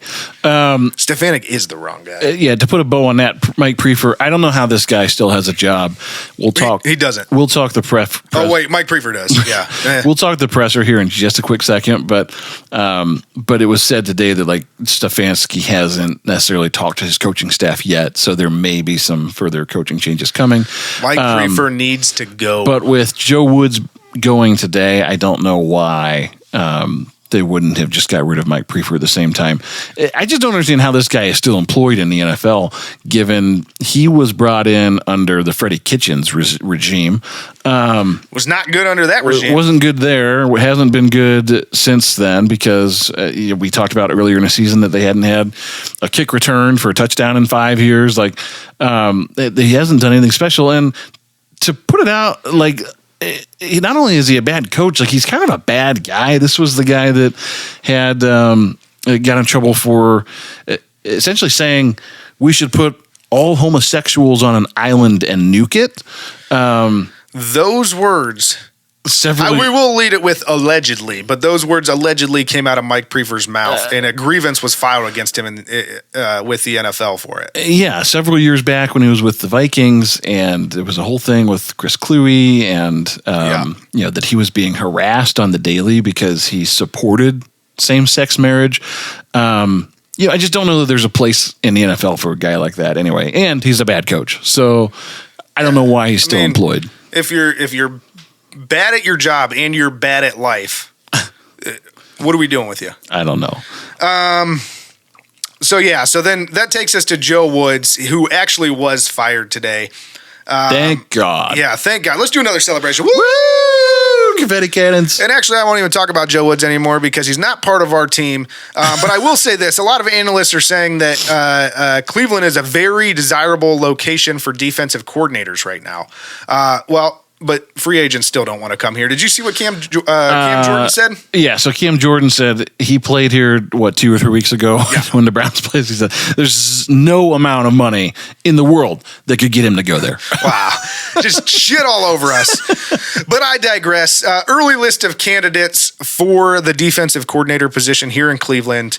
Stefanik is the wrong guy. Yeah, to put a bow on that, Mike Prefer, I don't know how this guy still has a job. We'll talk. He doesn't. We'll talk the press. Oh, wait, Mike Prefer does. Yeah. We'll talk the presser here in just a quick second, but it was said today that like Stefanski hasn't necessarily talked to his coaching staff yet, so there may be some further coaching changes coming. Mike Prefer needs to go. But with Joe Woods going today, I don't know why they wouldn't have just got rid of Mike Prefer at the same time. I just don't understand how this guy is still employed in the NFL, given he was brought in under the Freddie Kitchens regime. Was not good under that regime. Wasn't good there. Hasn't been good since then because we talked about earlier in the season that they hadn't had a kick return for a touchdown in 5 years. Like he hasn't done anything special. And to put it out, like, not only is he a bad coach, like he's kind of a bad guy. This was the guy that had got in trouble for essentially saying we should put all homosexuals on an island and nuke it. Those words. We will lead it with allegedly, but those words allegedly came out of Mike Prefer's mouth, and a grievance was filed against him with the NFL for it. Yeah, several years back when he was with the Vikings, and there was a whole thing with Chris Cluey, and that he was being harassed on the daily because he supported same-sex marriage. I just don't know that there's a place in the NFL for a guy like that anyway, and he's a bad coach, so I don't know why he's still employed. If you're bad at your job and you're bad at life, what are we doing with you? I don't know. So then that takes us to Joe Woods, who actually was fired today. Thank God. Yeah, thank God. Let's do another celebration. Woo! Confetti cannons. And actually, I won't even talk about Joe Woods anymore because he's not part of our team. But I will say this. A lot of analysts are saying that Cleveland is a very desirable location for defensive coordinators right now. But free agents still don't want to come here. Did you see what Cam Jordan said? Yeah, so Cam Jordan said he played here, 2 or 3 weeks ago when the Browns played. He said there's no amount of money in the world that could get him to go there. Wow. Just shit all over us. But I digress. Early list of candidates for the defensive coordinator position here in Cleveland.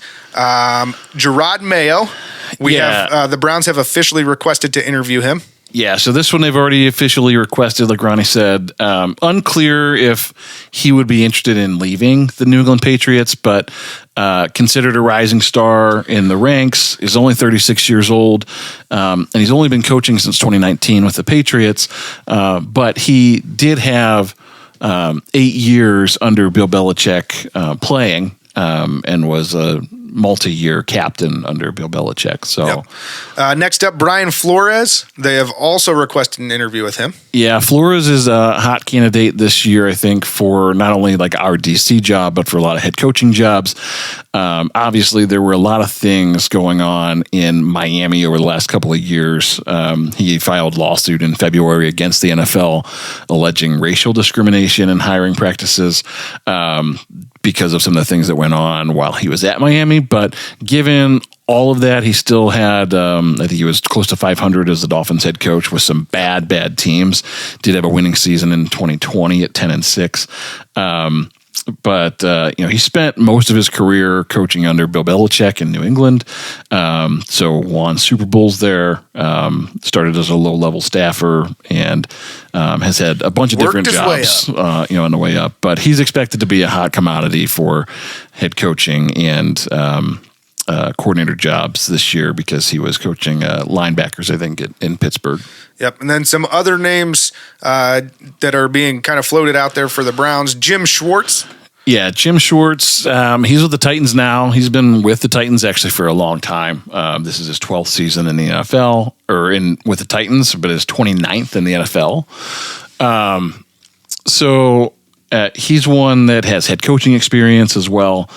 Gerard Mayo. The Browns have officially requested to interview him. Yeah, so this one they've already officially requested, like Ronnie said. Unclear if he would be interested in leaving the New England Patriots, but considered a rising star in the ranks, is only 36 years old, and he's only been coaching since 2019 with the Patriots, but he did have 8 years under Bill Belichick playing and was a multi-year captain under Bill Belichick. So, next up, Brian Flores. They have also requested an interview with him. Yeah, Flores is a hot candidate this year, I think, for not only like our DC job, but for a lot of head coaching jobs. Obviously, there were a lot of things going on in Miami over the last couple of years. He filed a lawsuit in February against the NFL, alleging racial discrimination and hiring practices because of some of the things that went on while he was at Miami. But given all of that, he still had, I think he was close to 500 as the Dolphins head coach with some bad teams. Did have a winning season in 2020 at 10-6. But he spent most of his career coaching under Bill Belichick in New England. So won Super Bowls there. Started as a low-level staffer and has had a bunch of different jobs. On the way up. But he's expected to be a hot commodity for head coaching and coordinator jobs this year because he was coaching linebackers, I think, in Pittsburgh. Yep. And then some other names that are being kind of floated out there for the Browns. Jim Schwartz. Yeah, Jim Schwartz. He's with the Titans now. He's been with the Titans actually for a long time. This is his 12th season in the NFL, with the Titans, but his 29th in the NFL. He's one that has head coaching experience as well.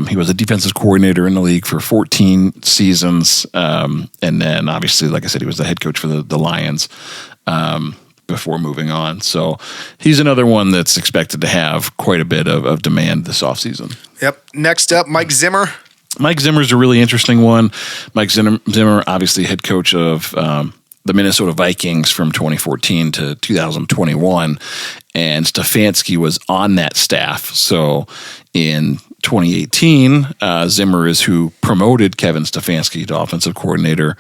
He was a defensive coordinator in the league for 14 seasons. And then obviously, like I said, he was the head coach for the Lions before moving on. So he's another one that's expected to have quite a bit of demand this offseason. Yep. Next up, Mike Zimmer. Mike Zimmer's a really interesting one. Mike Zimmer, obviously head coach of the Minnesota Vikings from 2014 to 2021, and Stefanski was on that staff. So in 2018, Zimmer is who promoted Kevin Stefanski to offensive coordinator.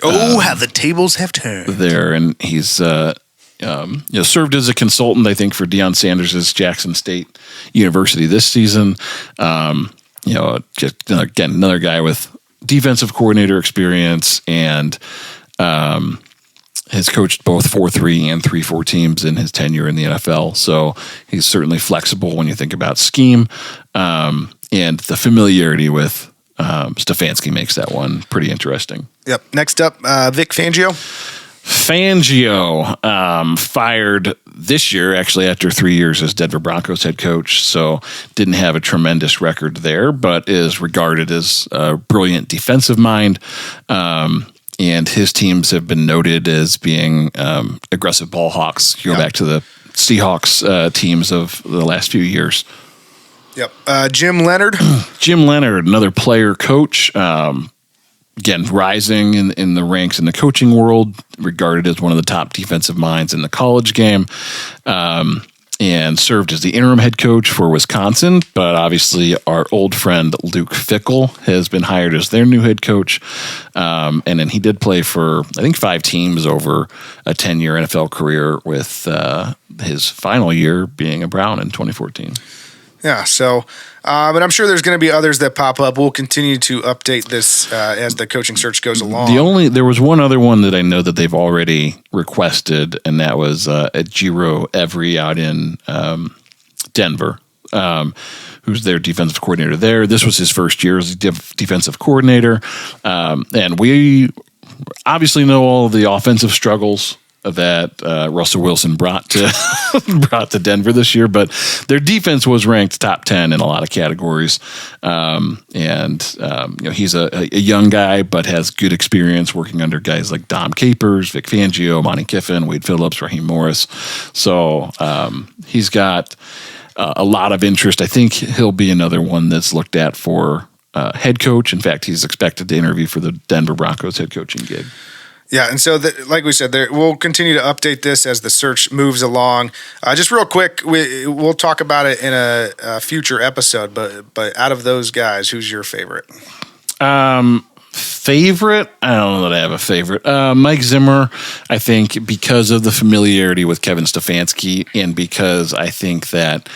How the tables have turned there, and he's served as a consultant, I think, for Deion Sanders' Jackson State University this season. Just again, another guy with defensive coordinator experience and has coached both 4-3 and 3-4 teams in his tenure in the NFL. So he's certainly flexible when you think about scheme. And the familiarity with Stefanski makes that one pretty interesting. Yep. Next up, Vic Fangio. Fangio fired this year, actually, after 3 years as Denver Broncos head coach. So didn't have a tremendous record there, but is regarded as a brilliant defensive mind. And his teams have been noted as being aggressive ball hawks. You go back to the Seahawks teams of the last few years. Yep. Jim Leonard. Jim Leonard, another player coach. Again, rising in the ranks in the coaching world, regarded as one of the top defensive minds in the college game. And served as the interim head coach for Wisconsin. But obviously, our old friend Luke Fickell has been hired as their new head coach. And then he did play for, I think, 5 teams over a 10-year NFL career, with his final year being a Brown in 2014. Yeah, so, but I'm sure there's going to be others that pop up. We'll continue to update this as the coaching search goes along. There was one other one that I know that they've already requested, and that was Jiro Every out in Denver, who's their defensive coordinator there. This was his first year as a defensive coordinator, and we obviously know all of the offensive struggles that Russell Wilson brought to Denver this year, but their defense was ranked top 10 in a lot of categories. He's a young guy, but has good experience working under guys like Dom Capers, Vic Fangio, Monty Kiffin, Wade Phillips, Raheem Morris. So he's got a lot of interest. I think he'll be another one that's looked at for head coach. In fact, he's expected to interview for the Denver Broncos head coaching gig. Yeah, and so like we said, we'll continue to update this as the search moves along. Just real quick, we'll talk about it in a future episode. But out of those guys, who's your favorite? Favorite? I don't know that I have a favorite. Mike Zimmer, I think, because of the familiarity with Kevin Stefanski, and because I think that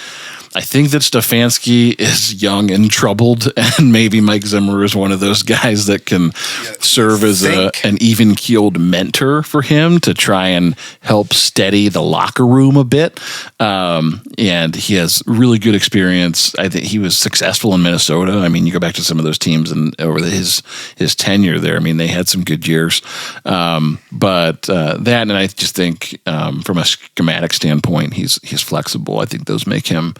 Stefanski is young and troubled, and maybe Mike Zimmer is one of those guys that can serve as an even-keeled mentor for him to try and help steady the locker room a bit. And he has really good experience. I think he was successful in Minnesota. I mean, you go back to some of those teams and over his tenure there. I mean, they had some good years. But that, and I just think from a schematic standpoint, he's flexible. I think those make him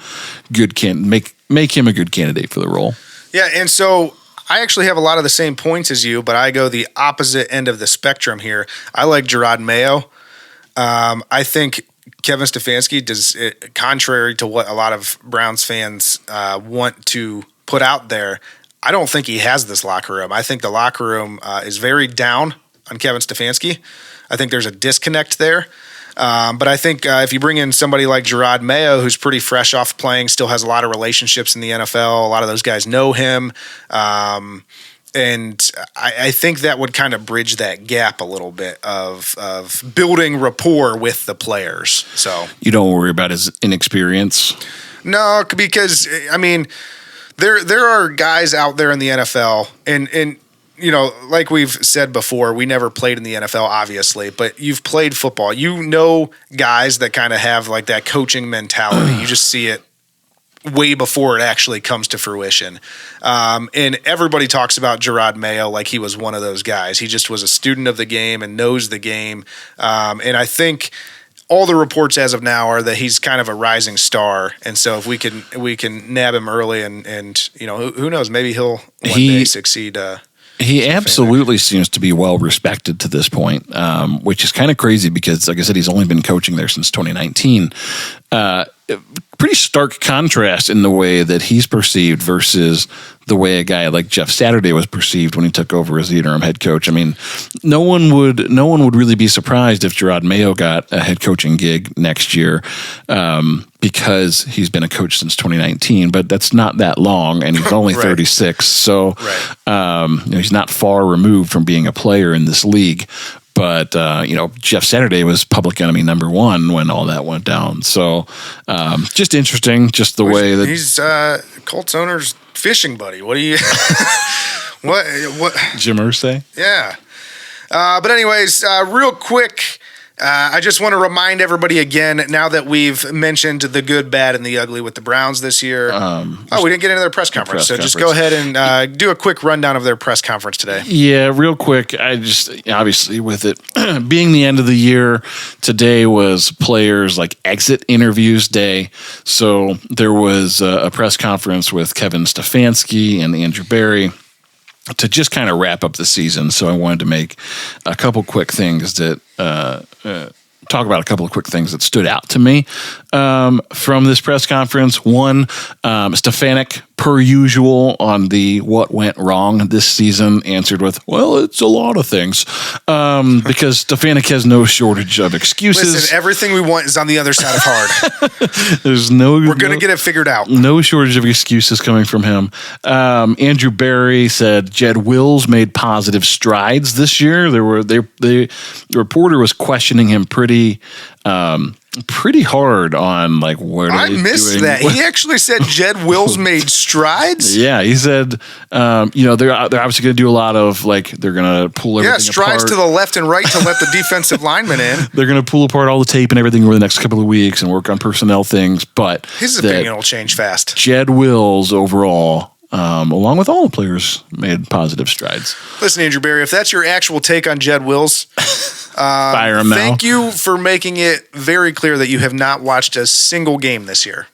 make him a good candidate for the role. Yeah, and so I actually have a lot of the same points as you, but I go the opposite end of the spectrum here. I like Gerard Mayo. I think Kevin Stefanski does, contrary to what a lot of Browns fans want to put out there, I don't think he has this locker room. I think the locker room is very down on Kevin Stefanski. I think there's a disconnect there. But I think if you bring in somebody like Gerard Mayo, who's pretty fresh off playing, still has a lot of relationships in the NFL. A lot of those guys know him. And I think that would kind of bridge that gap a little bit of building rapport with the players. So You don't worry about his inexperience? no, because I mean, there are guys out there in the NFL, and you know, like we've said before, we never played in the NFL, obviously, but you've played football. You know, guys that kind of have like that coaching mentality. You just see it way before it actually comes to fruition. And everybody talks about Gerard Mayo like he was one of those guys. He just was a student of the game and knows the game. And I think all the reports as of now are that he's kind of a rising star. And so if we can nab him early and you know, who knows, maybe he'll one day succeed. He absolutely seems to be well respected to this point, which is kind of crazy because, like I said, he's only been coaching there since 2019. Pretty stark contrast in the way that he's perceived versus the way a guy like Jeff Saturday was perceived when he took over as the interim head coach. I mean, no one would really be surprised if Gerard Mayo got a head coaching gig next year because he's been a coach since 2019. But that's not that long, and he's only 36, so you know, he's not far removed from being a player in this league. But, you know, Jeff Saturday was public enemy number one when all that went down. So just interesting, just the way that he's Colts owner's fishing buddy. What do you what Jim Irsay? Yeah. But anyways, real quick, I just want to remind everybody again, now that we've mentioned the good, bad, and the ugly with the Browns this year. We didn't get into their press conference. Just go ahead and do a quick rundown of their press conference today. Yeah, real quick. I just, obviously with it being the end of the year, today was players like exit interviews day. So there was a press conference with Kevin Stefanski and Andrew Berry to just kind of wrap up the season. So I wanted to make a couple quick things that talk about a couple of quick things that stood out to me from this press conference. One, Stefanik, per usual, on the what went wrong this season, answered with, well, it's a lot of things, because Stefanik has no shortage of excuses. Listen, everything we want is on the other side of hard. We're going to get it figured out. No shortage of excuses coming from him. Andrew Berry said Jed Wills made positive strides this year. The reporter was questioning him pretty hard on like what I missed that. He actually said Jed Wills made strides. Yeah, he said, you know, they're obviously going to do a lot of like they're going to pull everything strides apart. to the left and right to let the defensive linemen in. They're going to pull apart all the tape and everything over the next couple of weeks and work on personnel things. But his opinion will change fast. Jed Wills overall, along with all the players, made positive strides. Listen, Andrew Berry, if that's your actual take on Jed Wills, fire him now. Thank you for making it very clear that you have not watched a single game this year.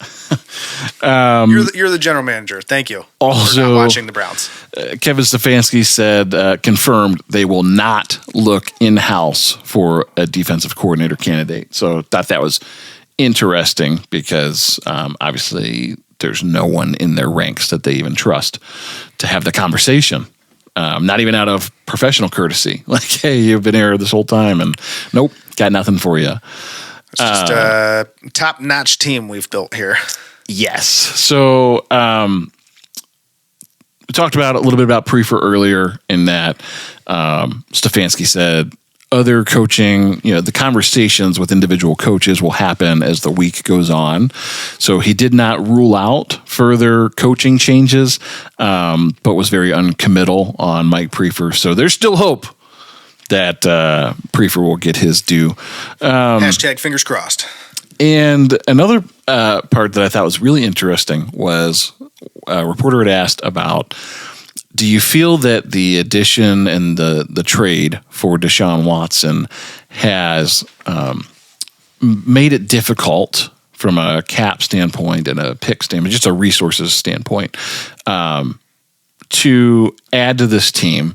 You're the general manager. Thank you also, for not watching the Browns. Kevin Stefanski said, confirmed they will not look in-house for a defensive coordinator candidate. So thought that was interesting because obviously there's no one in their ranks that they even trust to have the conversation. Not even out of professional courtesy. Like, hey, you've been here this whole time, and nope, got nothing for you. It's just a top-notch team we've built here. Yes. So we talked about a little bit about Prefer earlier in that Stefanski said other coaching, you know, the conversations with individual coaches will happen as the week goes on. So he did not rule out further coaching changes, but was very uncommittal on Mike Prefer. So there's still hope that Prefer will get his due. Hashtag fingers crossed. And another part that I thought was really interesting was a reporter had asked about, do you feel that the addition and the trade for Deshaun Watson has made it difficult from a cap standpoint and a pick standpoint, just a resources standpoint, to add to this team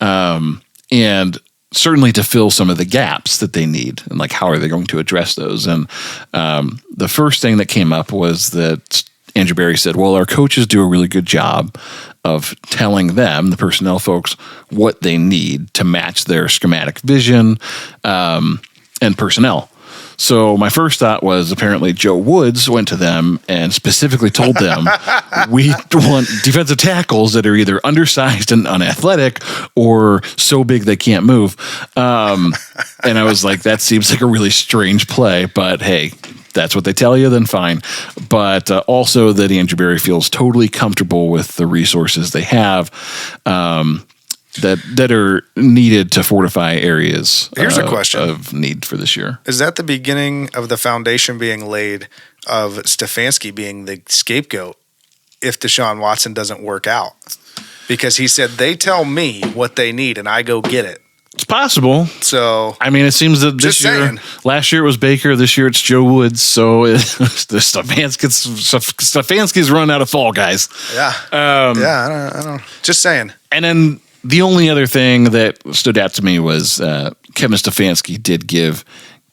and certainly to fill some of the gaps that they need, and like how are they going to address those? And the first thing that came up was that Andrew Berry said, well, our coaches do a really good job of telling them, the personnel folks, what they need to match their schematic vision and personnel. So my first thought was apparently Joe Woods went to them and specifically told them, we want defensive tackles that are either undersized and unathletic or so big they can't move. And I was like, that seems like a really strange play, but hey, that's what they tell you, then fine. But also that Andrew Berry feels totally comfortable with the resources they have that are needed to fortify areas. Here's a question of need for this year. Is that the beginning of the foundation being laid of Stefanski being the scapegoat if Deshaun Watson doesn't work out? Because he said, they tell me what they need and I go get it. It's possible. So, I mean, it seems that this year, last year it was Baker, this year it's Joe Woods. So Stefanski's run out of fall guys. Yeah. I don't. Just saying. And then the only other thing that stood out to me was Kevin Stefanski did give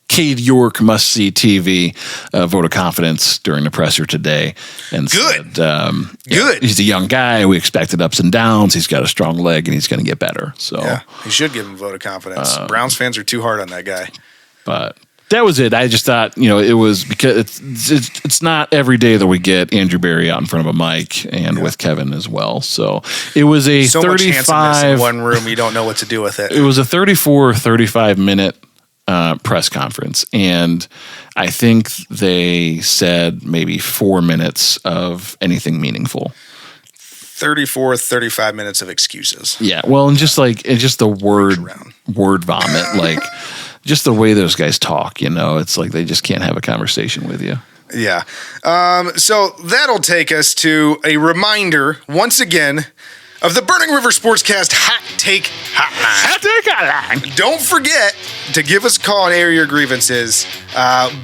Cade York must-see TV vote of confidence during the presser today. And good. Said, good. He's a young guy. We expected ups and downs. He's got a strong leg, and he's going to get better. So yeah, he should give him a vote of confidence. Browns fans are too hard on that guy. But that was it. I just thought, it was because it's not every day that we get Andrew Berry out in front of a mic and with Kevin as well. So it was a so 35 much handsomeness in one room. You don't know what to do with it. It was a 35 minute press conference, and I think they said maybe 4 minutes of anything meaningful. 35 minutes of excuses. Yeah, well, and just the word vomit, like just the way those guys talk, it's like they just can't have a conversation with you. Yeah. So that'll take us to a reminder once again of the Burning River Sportscast Hot Take Hotline. Hot Take Hotline. Don't forget to give us a call and air your grievances,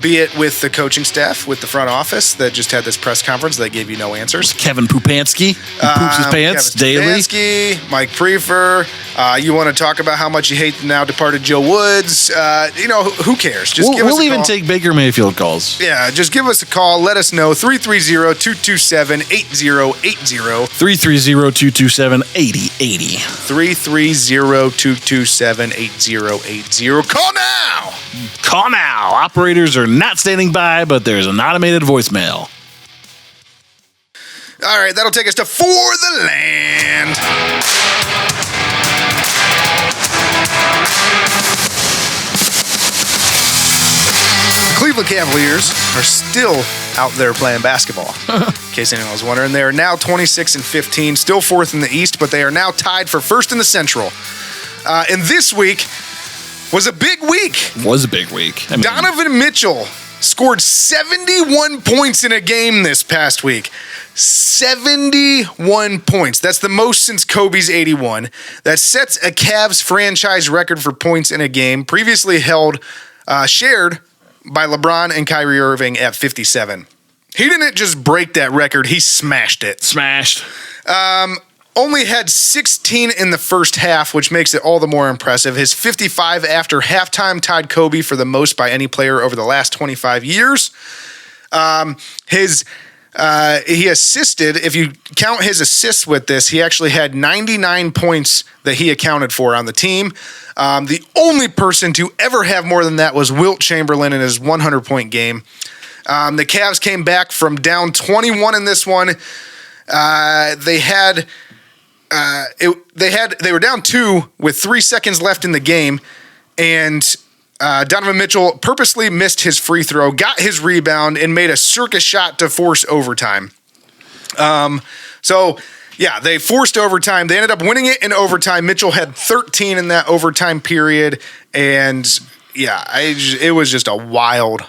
be it with the coaching staff, with the front office that just had this press conference that gave you no answers. Kevin Pupansky, who poops his pants daily. Pupansky, Mike Prefer. You want to talk about how much you hate the now departed Joe Woods. Who cares? Just give us a call. We'll even take Baker Mayfield calls. Yeah, just give us a call. Let us know. 330-227-8080. 330-227-8080. 330-227-8080. Call now! Call now. Operators are not standing by, but there's an automated voicemail. All right, that'll take us to For the Land. The Cleveland Cavaliers are still out there playing basketball. In case anyone was wondering, they are now 26-15, still fourth in the East, but they are now tied for first in the Central. And this week was a big week. Donovan Mitchell scored 71 points in a game this past week. 71 points. That's the most since Kobe's 81. That sets a Cavs franchise record for points in a game, previously shared by LeBron and Kyrie Irving at 57. He didn't just break that record, he smashed it. Only had 16 in the first half, which makes it all the more impressive. His 55 after halftime tied Kobe for the most by any player over the last 25 years. He assisted, if you count his assists with this, he actually had 99 points that he accounted for on the team. The only person to ever have more than that was Wilt Chamberlain in his 100-point game. The Cavs came back from down 21 in this one. They were down 2 with 3 seconds left in the game, and Donovan Mitchell purposely missed his free throw, got his rebound, and made a circus shot to force overtime. They forced overtime. They ended up winning it in overtime. Mitchell had 13 in that overtime period, and it was just a wild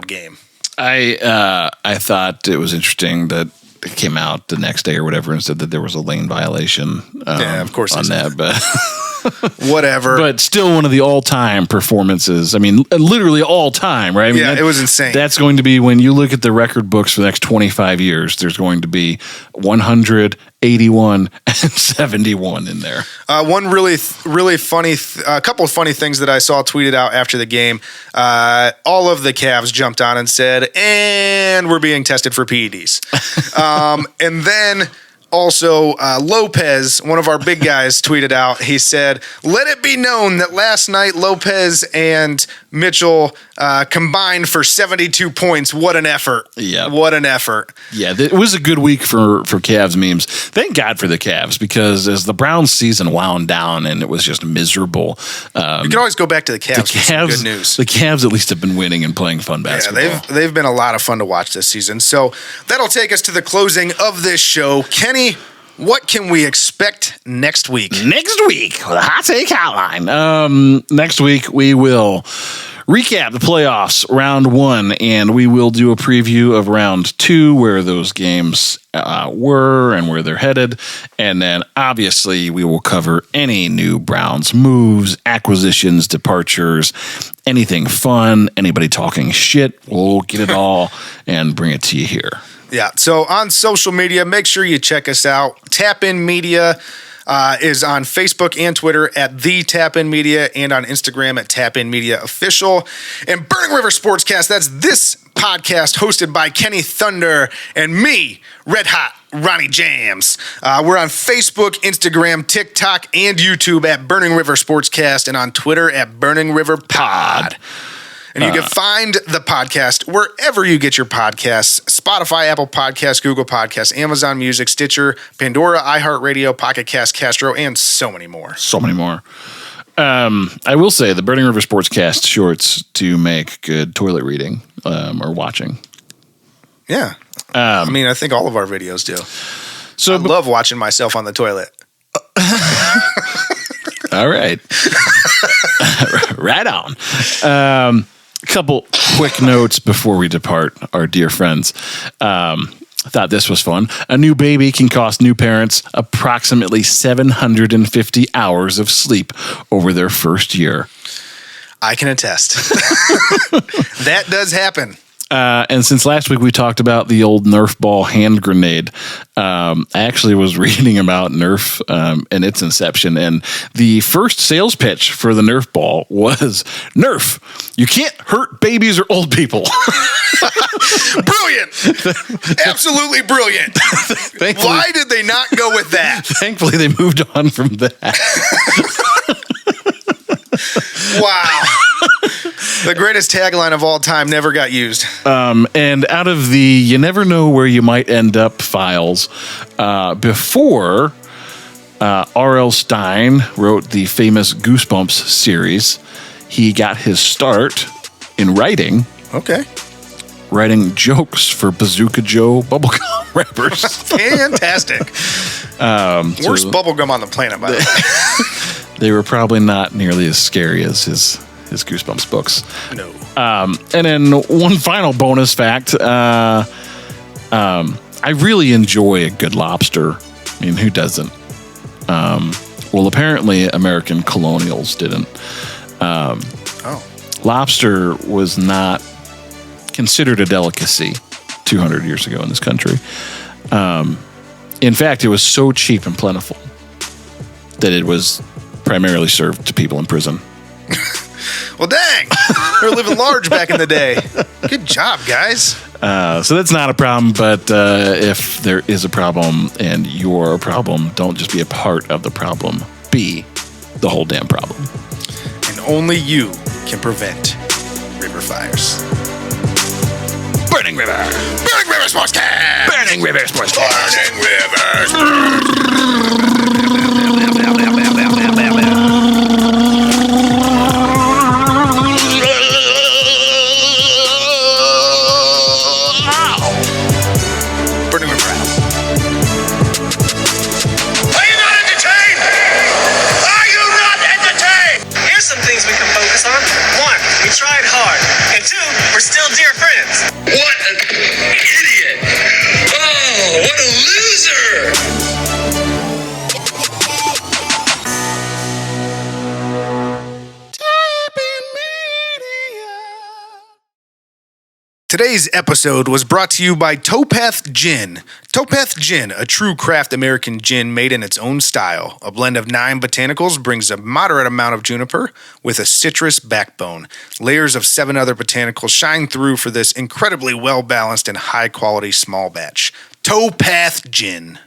game. I thought it was interesting that it came out the next day or whatever and said that there was a lane violation. Of course on that, but whatever. But still one of the all-time performances. I mean, literally all-time, right? I mean, it was insane. That's going to be, when you look at the record books for the next 25 years, there's going to be 100, 81, and 71 in there. One really funny, a couple of funny things that I saw tweeted out after the game. All of the Cavs jumped on and said, and we're being tested for PEDs. And then also, Lopez, one of our big guys, tweeted out, he said, let it be known that last night Lopez and Mitchell combined for 72 points. What an effort. Yeah. What an effort. Yeah, it was a good week for Cavs memes. Thank God for the Cavs, because as the Browns season wound down and it was just miserable. You can always go back to the Cavs for some good news. The Cavs at least have been winning and playing fun basketball. Yeah, they've been a lot of fun to watch this season. So that'll take us to the closing of this show. Kenny, what can we expect next week? Next week, the Hot Take Hotline. Next week, we will recap the playoffs, round 1, and we will do a preview of round 2, where those games were and where they're headed. And then, obviously, we will cover any new Browns moves, acquisitions, departures, anything fun, anybody talking shit. We'll get it all and bring it to you here. Yeah, so on social media, make sure you check us out. Tap In Media is on Facebook and Twitter at The Tap In Media, and on Instagram at Tap In Media Official. And Burning River Sportscast, that's this podcast hosted by Kenny Thunder and me, Red Hot Ronnie Jams. We're on Facebook, Instagram, TikTok, and YouTube at Burning River Sportscast, and on Twitter at Burning River Pod. And you can find the podcast wherever you get your podcasts: Spotify, Apple Podcasts, Google Podcasts, Amazon Music, Stitcher, Pandora, iHeartRadio, Pocket Cast, Castro, and so many more. So many more. I will say the Burning River Sportscast shorts do make good toilet reading or watching. Yeah. I mean, I think all of our videos do. So I love watching myself on the toilet. All right. Right on. Couple quick notes before we depart, our dear friends. I thought this was fun. A new baby can cost new parents approximately 750 hours of sleep over their first year. I can attest. That does happen. And since last week we talked about the old Nerf ball hand grenade, I actually was reading about Nerf and its inception. And the first sales pitch for the Nerf ball was, Nerf, you can't hurt babies or old people. Brilliant. Absolutely brilliant. Why did they not go with that? Thankfully, they moved on from that. Wow. The greatest tagline of all time never got used. And out of the you never know where you might end up files, before R.L. Stine wrote the famous Goosebumps series, he got his start in writing. Okay. Writing jokes for Bazooka Joe bubblegum wrappers. Fantastic. Worst bubblegum on the planet, by the way. They were probably not nearly as scary as his Goosebumps books. No. And then one final bonus fact. I really enjoy a good lobster. I mean, who doesn't? Well, apparently American colonials didn't. Lobster was not considered a delicacy 200 years ago in this country. In fact, it was so cheap and plentiful that it was primarily served to people in prison. Well, dang. They were living large back in the day. Good job, guys. So that's not a problem, but if there is a problem and you're a problem, don't just be a part of the problem. Be the whole damn problem. And only you can prevent river fires. Burning River! Burning River Sportscast! Burning River Sportscast! Burning River! Burning River. Are you not entertained? Are you not entertained? Here's some things we can focus on. 1, we tried hard. And 2, we're still dear friends. What an idiot! Oh, what a loser! Today's episode was brought to you by Towpath Gin. Towpath Gin, a true craft American gin made in its own style. A blend of 9 botanicals brings a moderate amount of juniper with a citrus backbone. Layers of 7 other botanicals shine through for this incredibly well-balanced and high-quality small batch. Towpath Gin.